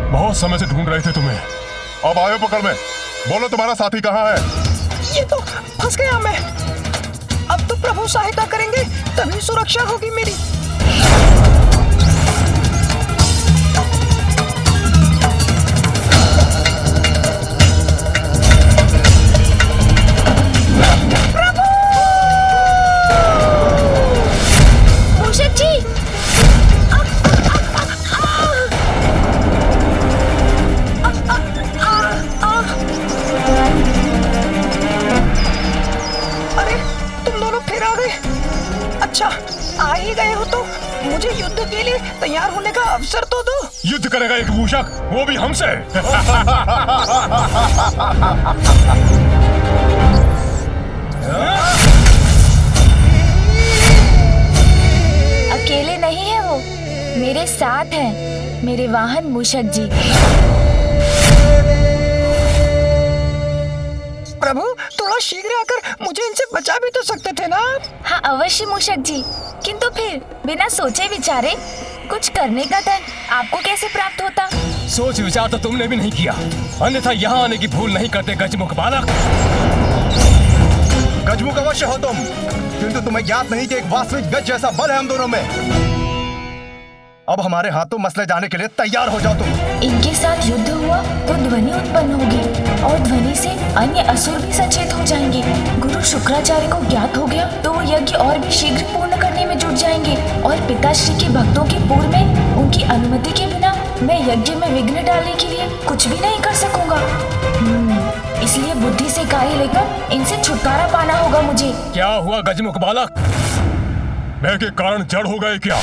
बहुत समय से ढूंढ रहे थे तुम्हें, अब आए पकड़ में। बोलो तुम्हारा साथी कहाँ है? ये तो फंस गया मैं। अब तो प्रभु सहायता करेंगे तभी सुरक्षा होगी मेरी। तैयार होने का अवसर तो दो। युद्ध करेगा एक मूषक, वो भी हमसे। अकेले नहीं है वो, मेरे साथ हैं मेरे वाहन मूषक जी। प्रभु थोड़ा शीघ्र आकर मुझे इनसे बचा भी तो सकते थे ना आप? हाँ अवश्य मूषक जी, किंतु फिर बिना सोचे विचारे कुछ करने का धन आपको कैसे प्राप्त होता? सोच विचार तो तुमने भी नहीं किया, अन्यथा यहाँ आने की भूल नहीं करते गजमुख बालक। गजमुख अवश्य हो तुम, किंतु तुम्हें ज्ञात नहीं कि एक वास्तविक गज जैसा बल है हम दोनों में। अब हमारे हाथों मसले जाने के लिए तैयार हो जाओ तुम। इनके साथ युद्ध हुआ तो ध्वनि उत्पन्न होगी और ध्वनि से अन्य असुर भी सचेत हो जाएंगे। गुरु शुक्राचार्य को ज्ञात हो गया तो वो यज्ञ और भी शीघ्र पूर्ण करने में जुट जाएंगे और पिताश्री के भक्तों की पूर्व में उनकी अनुमति के बिना मैं यज्ञ में विघ्न डालने के लिए कुछ भी नहीं कर सकूंगा। इसलिए बुद्धि से कार्य लेकर इनसे छुटकारा पाना होगा मुझे। क्या हुआ गजमुख बालक? मैं के कारण जड़ हो गए क्या?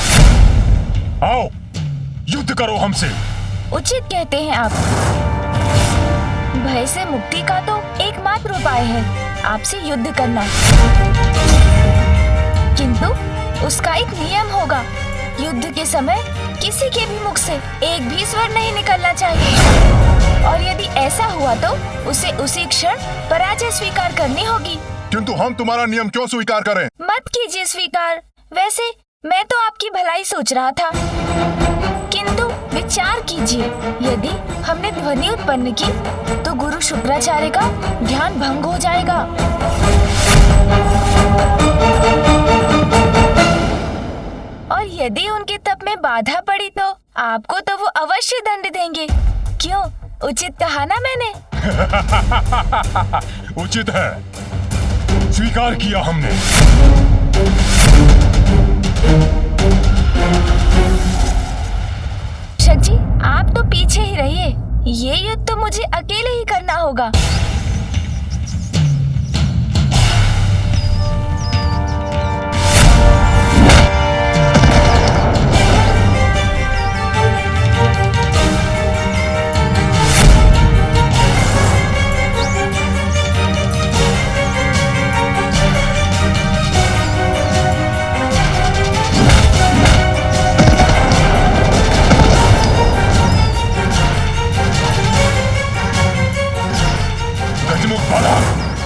आओ युद्ध करो हमसे। उचित कहते हैं आप। भय से मुक्ति का तो एकमात्र उपाय है आपसे युद्ध करना, किंतु उसका एक नियम होगा। युद्ध के समय किसी के भी मुख से एक भी स्वर नहीं निकलना चाहिए और यदि ऐसा हुआ तो उसे उसी क्षण पराजय स्वीकार करनी होगी। किंतु हम तुम्हारा नियम क्यों स्वीकार करें? मत कीजिए स्वीकार। वैसे मैं तो आपकी भलाई सोच रहा था, किंतु विचार कीजिए यदि हमने ध्वनि उत्पन्न की तो गुरु शुक्राचार्य का ध्यान भंग हो जाएगा और यदि उनके तप में बाधा पड़ी तो आपको तो वो अवश्य दंड देंगे। क्यों, उचित कहा ना मैंने? उचित है, स्वीकार किया हमने। शिक्षक जी, आप तो पीछे ही रहिए। ये युद्ध तो मुझे अकेले ही करना होगा।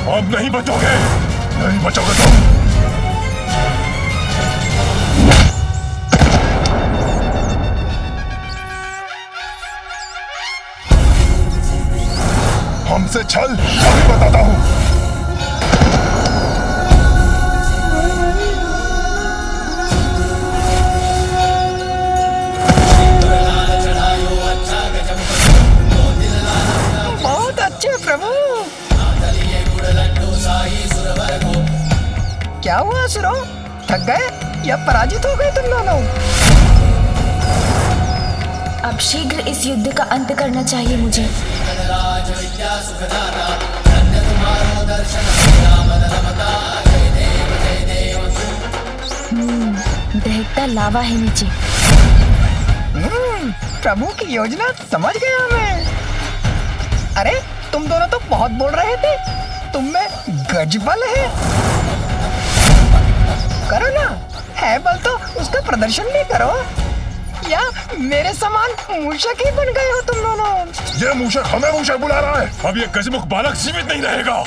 अब नहीं बचोगे, नहीं बचोगे तुम। हमसे छल अभी बताता हूँ। बहुत अच्छे प्रभु। क्या हुआ असुरों, थक गए या पराजित हो गए तुम दोनों? अब शीघ्र इस युद्ध का अंत करना चाहिए मुझे। दहकता लावा है नीचे। प्रभु की योजना समझ गया मैं। अरे तुम दोनों तो बहुत बोल रहे थे, तुम में गजबल है। करो ना, है बल तो उसका प्रदर्शन भी करो। या मेरे समान मूषक ही बन गए हो तुम दोनों। ये मूषक हमें मूषक बुला रहा है। अब ये गजमुख बालक जीवित नहीं रहेगा।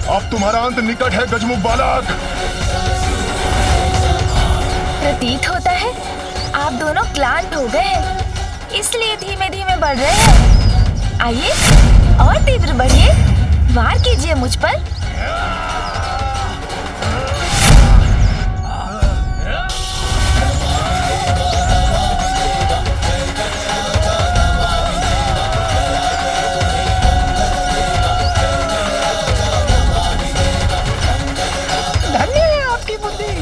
अब तुम्हारा अंत निकट है गजमुख बालक। प्रतीत होता है आप दोनों क्लांत हो गए हैं, इसलिए धीमे धीमे बढ़ रहे हैं। आइए और तीव्र बढ़िए, वार कीजिए मुझ पर। धन्य है आपकी बुद्धि,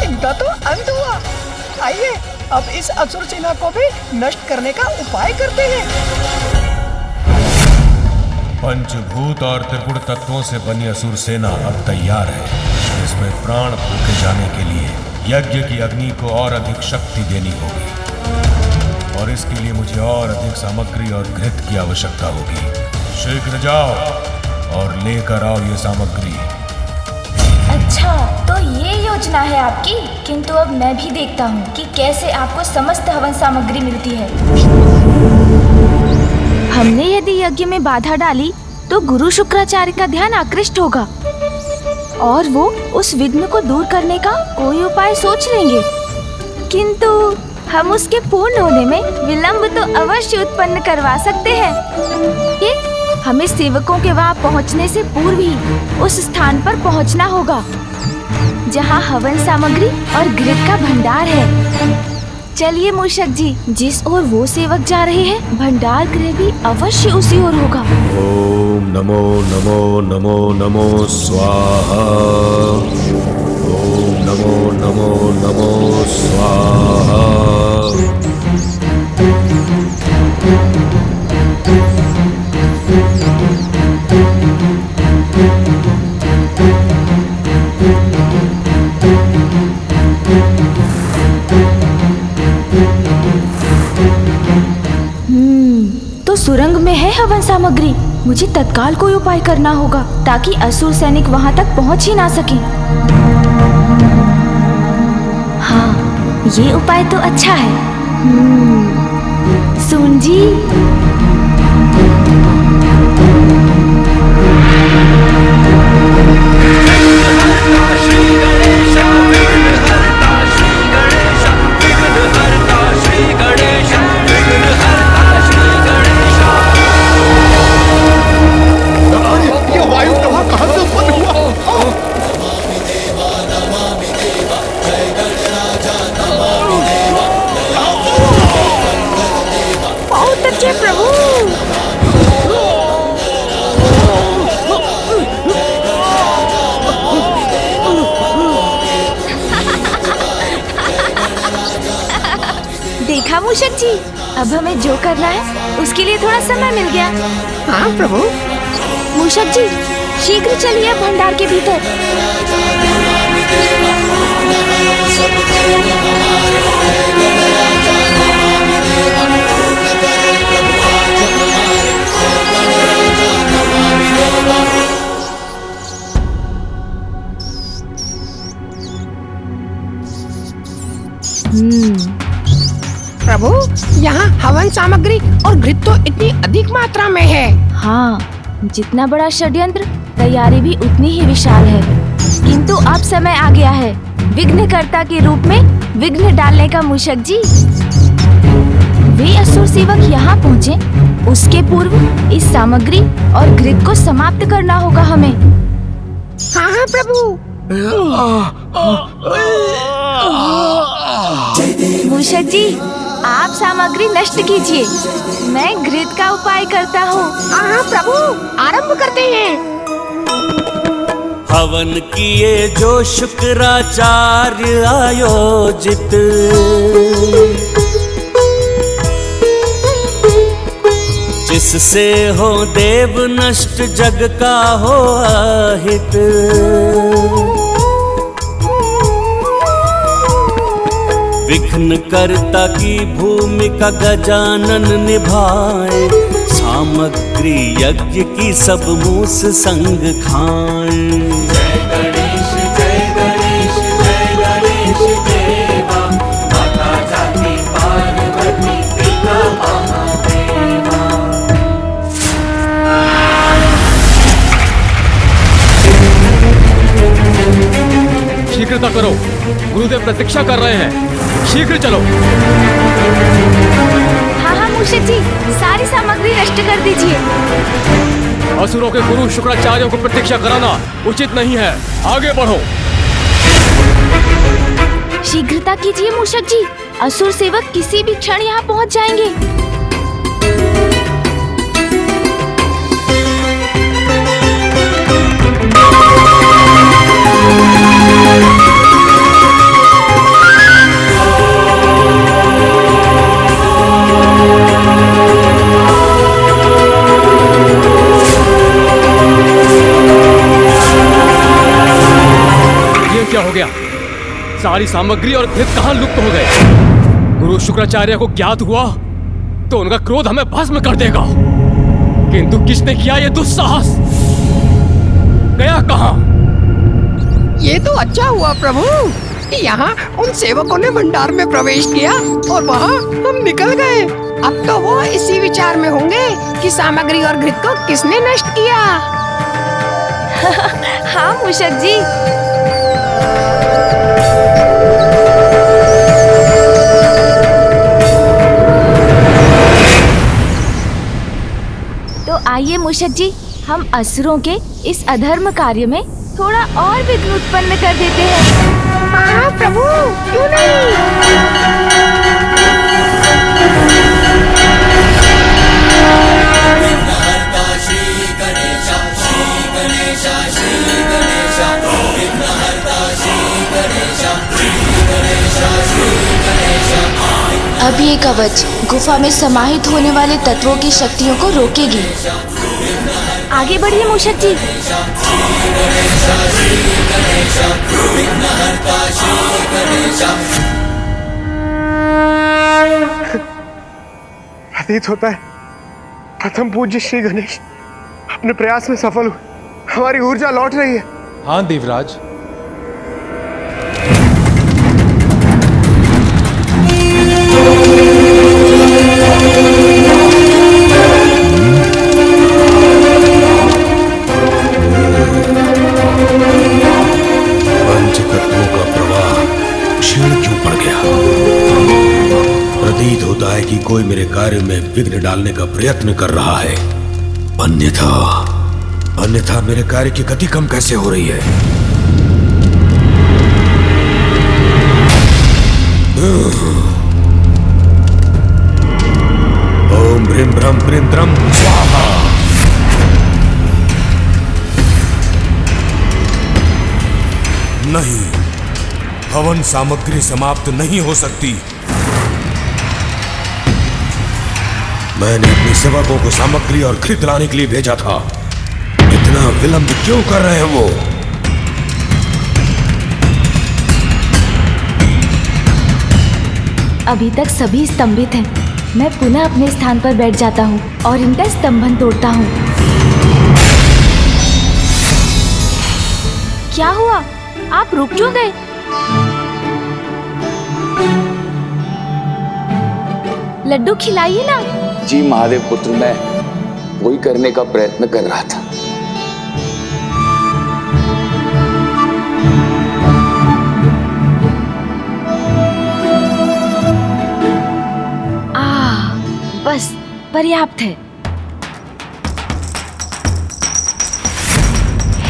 इनका तो अंत हुआ। आइए अब इस असुर सेना को भी नष्ट करने का उपाय करते हैं। पंचभूत और त्रिपुर तत्वों से बनी असुर सेना अब तैयार है। इसमें प्राण फूके जाने के लिए यज्ञ की अग्नि को और अधिक शक्ति देनी होगी और इसके लिए मुझे और अधिक सामग्री और घृत की आवश्यकता होगी। शीघ्र जाओ और लेकर आओ ये सामग्री। अच्छा, तो ये योजना है आपकी। किंतु अब मैं भी देखता हूँ कि कैसे आपको समस्त हवन सामग्री मिलती है। हमने यदि यज्ञ में बाधा डाली तो गुरु शुक्राचार्य का ध्यान आकृष्ट होगा और वो उस विघ्न को दूर करने का कोई उपाय सोच लेंगे। किंतु हम उसके पूर्ण होने में विलंब तो अवश्य उत्पन्न करवा सकते हैं। कि हमें सेवकों के वहाँ पहुँचने से पूर्व ही उस स्थान पर पहुँचना होगा जहाँ हवन सामग्री और घृत का भंडार है। चलिए मूषक जी, जिस ओर वो सेवक जा रहे हैं भंडार गृह भी अवश्य उसी ओर होगा। ओम नमो नमो नमो नमो स्वाहा। ओम नमो नमो नमो स्वाहा। तो सुरंग में है हवन सामग्री। मुझे तत्काल कोई उपाय करना होगा ताकि असुर सैनिक वहां तक पहुंच ही ना सके। हाँ, ये उपाय तो अच्छा है। सुन जी, बहुत अच्छे प्रभु। देखा मूषक जी, अब हमें जो करना है उसके लिए थोड़ा समय मिल गया। हाँ प्रभु। मूषक जी, शीघ्र चलिए भंडार के भीतर। प्रभु, यहाँ हवन सामग्री और घृत तो इतनी अधिक मात्रा में है। हाँ, जितना बड़ा षड्यंत्र तैयारी भी उतनी ही विशाल है। किंतु अब समय आ गया है विघ्नकर्ता के रूप में विघ्न डालने का मूषक जी। वे असुर सेवक यहाँ पहुँचे उसके पूर्व इस सामग्री और घृत को समाप्त करना होगा हमें। हाँ हाँ प्रभु। मूषक जी, आप सामग्री नष्ट कीजिए, मैं घृत का उपाय करता हूँ। हाँ प्रभु, आरंभ करते हैं। हवन किए जो शुक्राचार्य आयोजित, जिससे हो देव नष्ट जग का हो अहित। विघ्न कर्ता की भूमिका गजानन निभाए, सामग्री यज्ञ की सब मूस संग खाए। जय गणेश जय गणेश जय गणेश देवा, माता जाति पार्वती पिता महादेवा। शीघ्रता करो, गुरुदेव प्रतीक्षा कर रहे हैं। शीघ्र चलो। हाँ हाँ मूषक जी, सारी सामग्री नष्ट कर दीजिए। असुरों के गुरु शुक्राचार्यों को प्रतीक्षा कराना उचित नहीं है, आगे बढ़ो। शीघ्रता कीजिए मूषक जी, असुर सेवक किसी भी क्षण यहाँ पहुँच जाएंगे। क्या हो गया? सारी सामग्री और घृत कहां लुप्त हो गए? गुरु शुक्राचार्य को ज्ञात हुआ तो उनका क्रोध हमें भस्म कर देगा। किंतु किसने किया ये दुस्साहस? गया कहां? ये तो अच्छा हुआ प्रभु कि यहाँ उन सेवकों ने भंडार में प्रवेश किया और वहाँ हम निकल गए। अब तो वो इसी विचार में होंगे कि सामग्री और घृत को किसने नष्ट किया। हाँ मूषक जी। आइए मूषक जी, हम असुरों के इस अधर्म कार्य में थोड़ा और विघ्न उत्पन्न कर देते हैं। हाँ प्रभु, क्यों अब ये कवच गुफा में समाहित होने वाले तत्वों की शक्तियों को रोकेगी। आगे बढ़िए मूषक जी। प्रतीत होता है प्रथम पूज्य श्री गणेश अपने प्रयास में सफल हुए। हमारी ऊर्जा लौट रही है। हाँ देवराज, पंचतत्वों का प्रवाह क्षीण क्यों पड़ गया? प्रतीत होता है कि कोई मेरे कार्य में विघ्न डालने का प्रयत्न कर रहा है। अन्यथा मेरे कार्य की गति कम कैसे हो रही है? ओम ब्रीम ब्रह्म ब्रीम द्रम स्वाहा। नहीं, हवन सामग्री समाप्त नहीं हो सकती। मैंने अपने सेवकों को सामग्री और घृत लाने के लिए भेजा था। इतना विलंब क्यों कर रहे हैं वो? अभी तक सभी स्तंभित हैं। मैं पुनः अपने स्थान पर बैठ जाता हूँ और इनका स्तंभन तोड़ता हूँ। क्या हुआ? आप रुक क्यों गए? लड्डू खिलाइए ना। जी महादेव पुत्र, मैं वही करने का प्रयत्न कर रहा था। बस पर्याप्त है।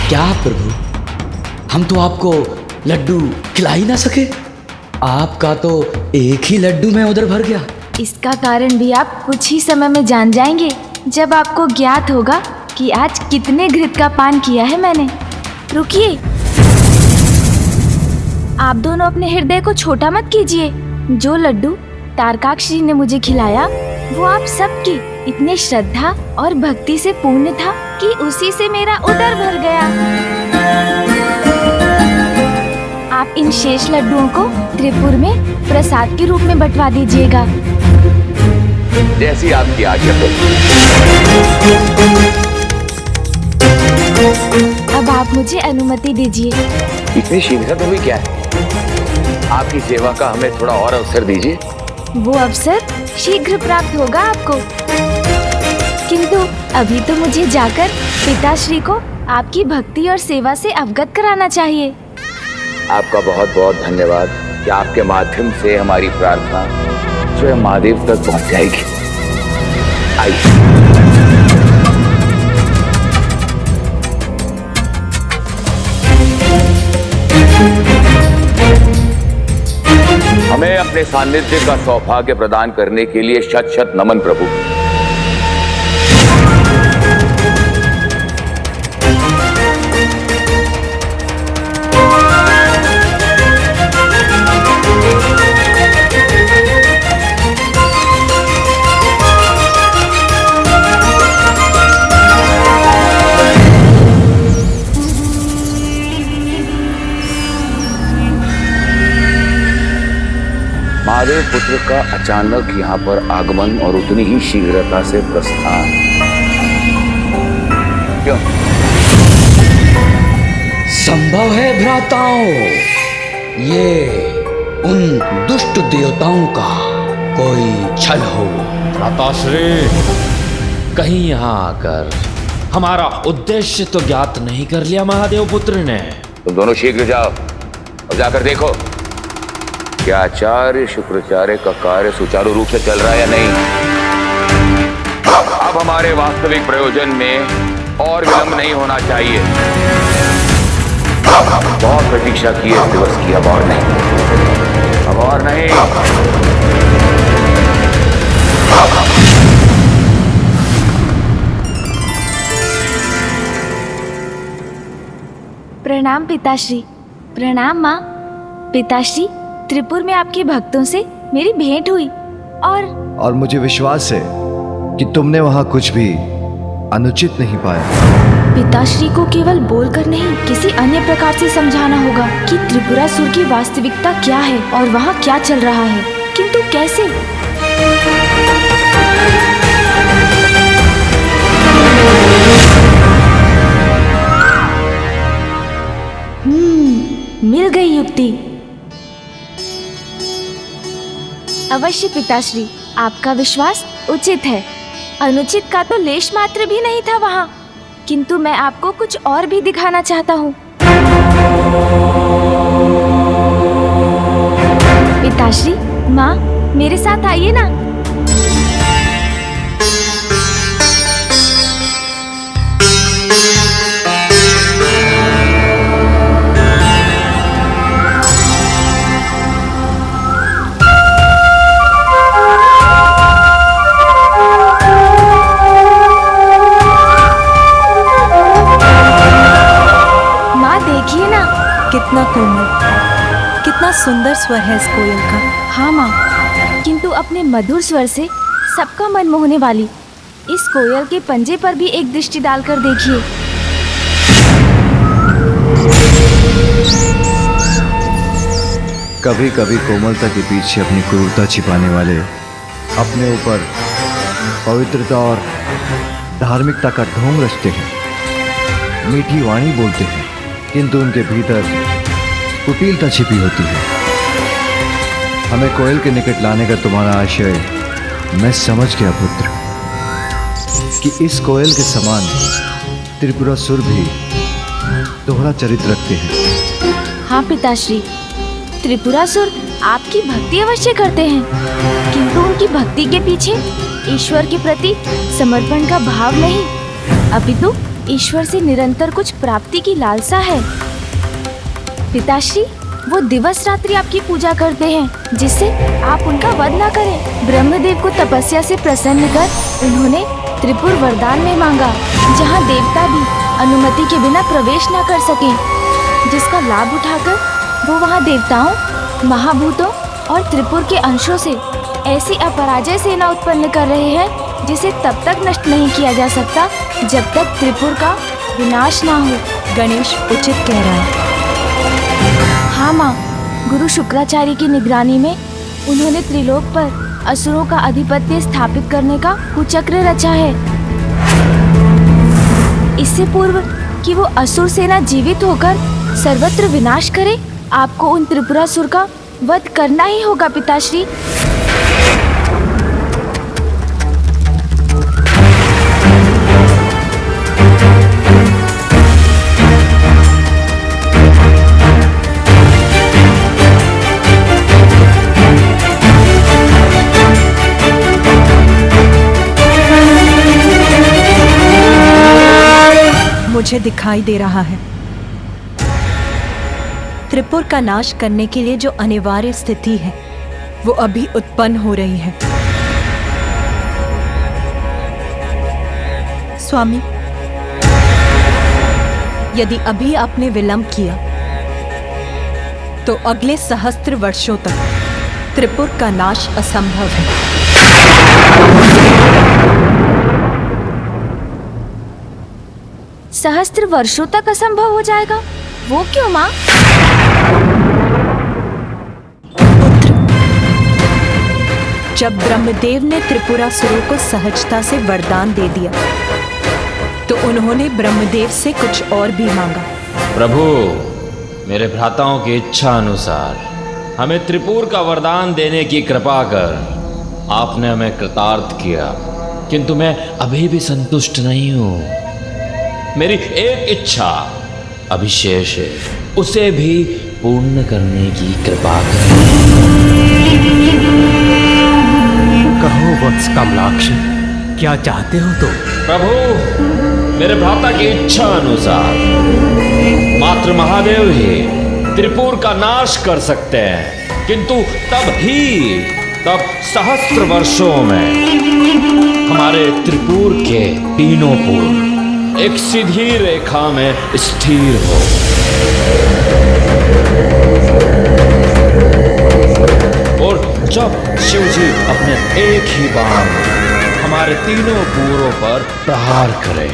क्या प्रभु, हम तो आपको लड्डू खिला ही ना सके। आपका तो एक ही लड्डू में उधर भर गया। इसका कारण भी आप कुछ ही समय में जान जाएंगे, जब आपको ज्ञात होगा कि आज कितने घृत का पान किया है मैंने। रुकिए, आप दोनों अपने हृदय को छोटा मत कीजिए। जो लड्डू तारकाक्ष जी ने मुझे खिलाया वो आप सबकी इतने श्रद्धा और भक्ति से पूर्ण था कि उसी से मेरा उदर भर गया। आप इन शेष लड्डुओं को त्रिपुर में प्रसाद के रूप में बंटवा दीजिएगा। जैसी आपकी आज्ञा। अब आप मुझे अनुमति दीजिए। इतनी शीघ्रता हुई क्या है? आपकी सेवा का हमें थोड़ा और अवसर दीजिए। वो अवसर शीघ्र प्राप्त होगा आपको, किंतु अभी तो मुझे जाकर पिताश्री को आपकी भक्ति और सेवा से अवगत कराना चाहिए। आपका बहुत बहुत धन्यवाद कि आपके माध्यम से हमारी प्रार्थना स्वयं महादेव तक पहुंच जाएगी। आइए। हमें अपने सानिध्य का सौभाग्य प्रदान करने के लिए शत शत नमन प्रभु। महादेव पुत्र का अचानक यहाँ पर आगमन और उतनी ही शीघ्रता से प्रस्थान क्यों? संभव है भ्राताओं, ये उन दुष्ट देवताओं का कोई छल हो। भ्राताश्री, कहीं यहाँ आकर हमारा उद्देश्य तो ज्ञात नहीं कर लिया महादेव पुत्र ने? तुम दोनों शीघ्र जाओ और जाकर देखो क्या आचार्य शुक्राचार्य का कार्य सुचारू रूप से चल रहा है या नहीं। अब हमारे वास्तविक प्रयोजन में और विलंब नहीं होना चाहिए। बहुत प्रतीक्षा की है इस दिवस की, अब और नहीं, अब और नहीं। प्रणाम पिताश्री। प्रणाम माँ। पिताश्री, त्रिपुर में आपके भक्तों से मेरी भेंट हुई और मुझे विश्वास है कि तुमने वहां कुछ भी अनुचित नहीं पाया। पिताश्री को केवल बोलकर नहीं, किसी अन्य प्रकार से समझाना होगा कि त्रिपुरासुर की वास्तविकता क्या है और वहाँ क्या चल रहा है। किंतु कैसे? मिल गई युक्ति। अवश्य पिताश्री, आपका विश्वास उचित है। अनुचित का तो लेश मात्र भी नहीं था वहाँ। किंतु मैं आपको कुछ और भी दिखाना चाहता हूँ। पिताश्री, माँ, मेरे साथ आइए ना। कितना कोमल, कितना सुंदर स्वर है इस कोयल का। हाँ माँ, किंतु अपने मधुर स्वर से सबका मन मोहने वाली इस कोयल के पंजे पर भी एक दृष्टि डालकर देखिए। कभी कभी कोमलता के पीछे अपनी क्रूरता छिपाने वाले अपने ऊपर पवित्रता और धार्मिकता का ढोंग रचते हैं, मीठी वाणी बोलते हैं, किंतु उनके भीतर कुटिलता छिपी होती है। हमें कोयल के निकट लाने का तुम्हारा आशय मैं समझ गया पुत्र, कि इस कोयल के समान त्रिपुरासुर भी दोहरा चरित्र रखते हैं। हाँ पिताश्री, त्रिपुरासुर आपकी भक्ति अवश्य करते हैं, किंतु उनकी भक्ति के पीछे ईश्वर के प्रति समर्पण का भाव नहीं, अपितु ईश्वर से निरंतर कुछ प्राप्ति की लालसा है। पिताश्री, वो दिवस रात्रि आपकी पूजा करते हैं, जिससे आप उनका वध न करें। ब्रह्मदेव को तपस्या से प्रसन्न कर उन्होंने त्रिपुर वरदान में मांगा, जहाँ देवता भी अनुमति के बिना प्रवेश न कर सकें, जिसका लाभ उठाकर वो वहाँ देवताओं, महाभूतों और त्रिपुर के अंशों से ऐसी अपराजय सेना उत्पन्न कर रहे हैं, जिसे तब तक नष्ट नहीं किया जा सकता जब तक त्रिपुर का विनाश ना हो। गणेश उचित कह रहा है। हाँ माँ, गुरु शुक्राचार्य की निगरानी में उन्होंने त्रिलोक पर असुरों का आधिपत्य स्थापित करने का कुचक्र रचा है। इससे पूर्व कि वो असुर सेना जीवित होकर सर्वत्र विनाश करे, आपको उन त्रिपुरासुर का वध करना ही होगा पिताश्री। मुझे दिखाई दे रहा है त्रिपुर का नाश करने के लिए जो अनिवार्य स्थिति है वो अभी उत्पन्न हो रही है। स्वामी, यदि अभी आपने विलंब किया तो अगले सहस्त्र वर्षों तक त्रिपुर का नाश असंभव है। सहस्त्र वर्षों तक असंभव हो जाएगा? वो क्यों माँ? पुत्र, जब ब्रह्मदेव ने त्रिपुरासुरों को सहजता से वरदान दे दिया तो उन्होंने ब्रह्मदेव से कुछ और भी मांगा। प्रभु, मेरे भ्राताओं की इच्छा अनुसार हमें त्रिपुर का वरदान देने की कृपा कर आपने हमें कृतार्थ किया, किंतु मैं अभी भी संतुष्ट नहीं हूँ। मेरी एक इच्छा अभिशेष है, उसे भी पूर्ण करने की कृपा करें। कहो वत्स कमलाक्ष क्या चाहते हो तो? प्रभु, मेरे भ्राता की इच्छा अनुसार मात्र महादेव ही त्रिपुर का नाश कर सकते हैं, किंतु तब सहस्त्र वर्षों में हमारे त्रिपुर के तीनों पुर एक सीधी रेखा में स्थिर हो। और जब शिवजी अपने एक ही बाण हमारे तीनों पूरों पर प्रहार करे,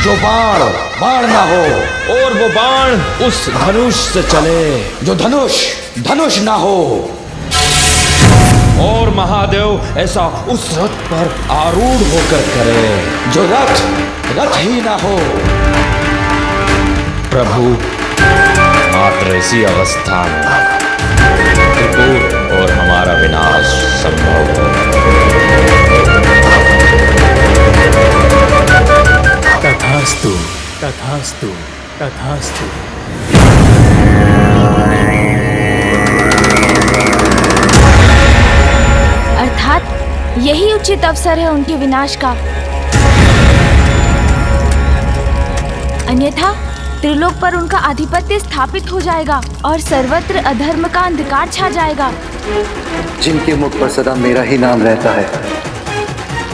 जो बाण ना हो, और वो बाण उस धनुष से चले जो धनुष ना हो, और महादेव ऐसा उस रथ पर आरूढ़ होकर करे जो रथ ही ना हो। प्रभु, मात्र इसी अवस्था में त्रिपुर और हमारा विनाश संभव हो। तथास्तु, तथास्तु, तथास्तु। अर्थात यही उचित अवसर है उनके विनाश का, अन्यथा त्रिलोक पर उनका आधिपत्य स्थापित हो जाएगा और सर्वत्र अधर्म का अंधकार छा जाएगा। जिनके मुख पर सदा मेरा ही नाम रहता है,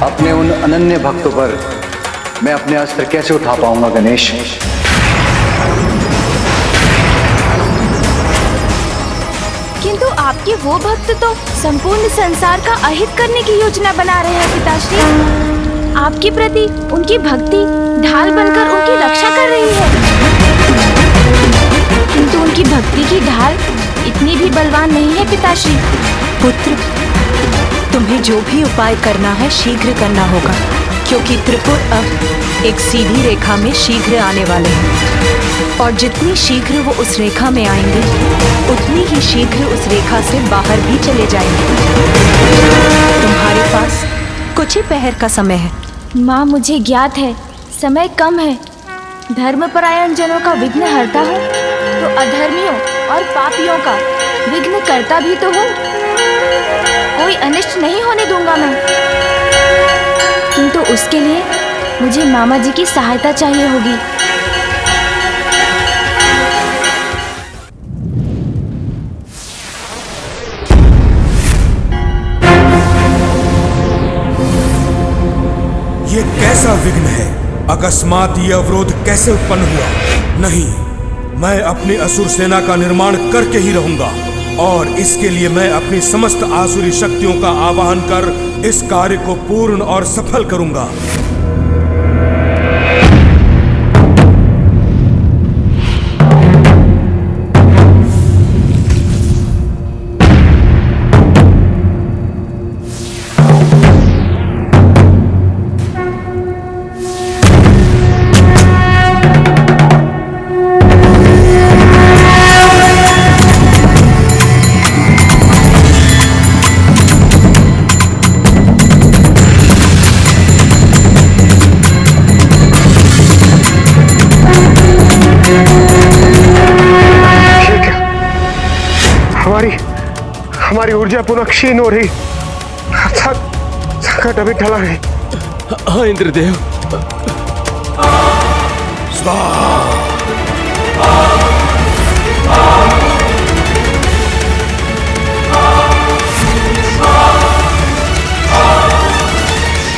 अपने उन अनन्य भक्तों पर मैं अपने अस्त्र कैसे उठा पाऊंगा गणेश? किंतु आपके वो भक्त तो संपूर्ण संसार का अहित करने की योजना बना रहे हैं पिताश्री। आपके प्रति उनकी भक्ति ढाल बनकर उनकी रक्षा कर रही है, किंतु उनकी भक्ति की ढाल इतनी भी बलवान नहीं है पिताश्री। पुत्र, तुम्हें जो भी उपाय करना है शीघ्र करना होगा, क्योंकि त्रिपुर अब एक सीधी रेखा में शीघ्र आने वाले हैं, और जितनी शीघ्र वो उस रेखा में आएंगे उतनी ही शीघ्र उस रेखा से बाहर भी चले जाएंगे। तुम्हारे पास कुछ ही पहर का समय है। माँ, मुझे ज्ञात है समय कम है। धर्मपरायण जनों का विघ्न हरता हूँ तो अधर्मियों और पापियों का विघ्न करता भी तो हूँ। कोई अनिष्ट नहीं होने दूंगा मैं, किंतु उसके लिए मुझे मामा जी की सहायता चाहिए होगी। ये कैसा विघ्न है? अकस्मात ये अवरोध कैसे उत्पन्न हुआ? नहीं, मैं अपनी असुर सेना का निर्माण करके ही रहूंगा, और इसके लिए मैं अपनी समस्त आसुरी शक्तियों का आवाहन कर इस कार्य को पूर्ण और सफल करूंगा। हमारी ऊर्जा पुनः क्षीण हो रही, संकट अभी टला नहीं। हाँ इंद्रदेव।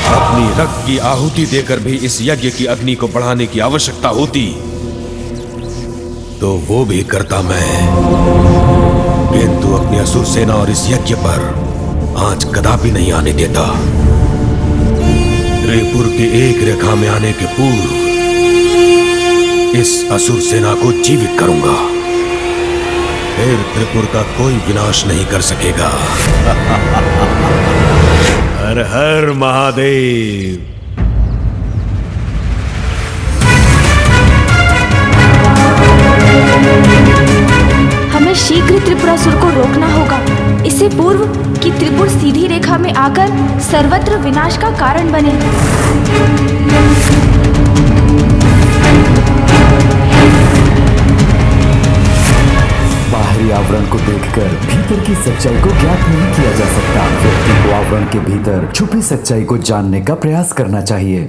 अपनी रक्त की आहुति देकर भी इस यज्ञ की अग्नि को बढ़ाने की आवश्यकता होती तो वो भी करता मैं, किंतु अपनी असुर सेना और इस यज्ञ पर आंच कदापि नहीं आने देता। त्रिपुर की एक रेखा में आने के पूर्व इस असुर सेना को जीवित करूंगा, फिर त्रिपुर का कोई विनाश नहीं कर सकेगा। हर हर महादेव। हमें शीघ्र त्रिपुरासुर को रोकना होगा, इससे पूर्व कि त्रिपुर सीधी रेखा में आकर सर्वत्र विनाश का कारण बने। बाहरी आवरण को देख देखकर भीतर की सच्चाई को ज्ञात नहीं किया जा सकता। व्यक्ति को आवरण के भीतर छुपी सच्चाई को जानने का प्रयास करना चाहिए।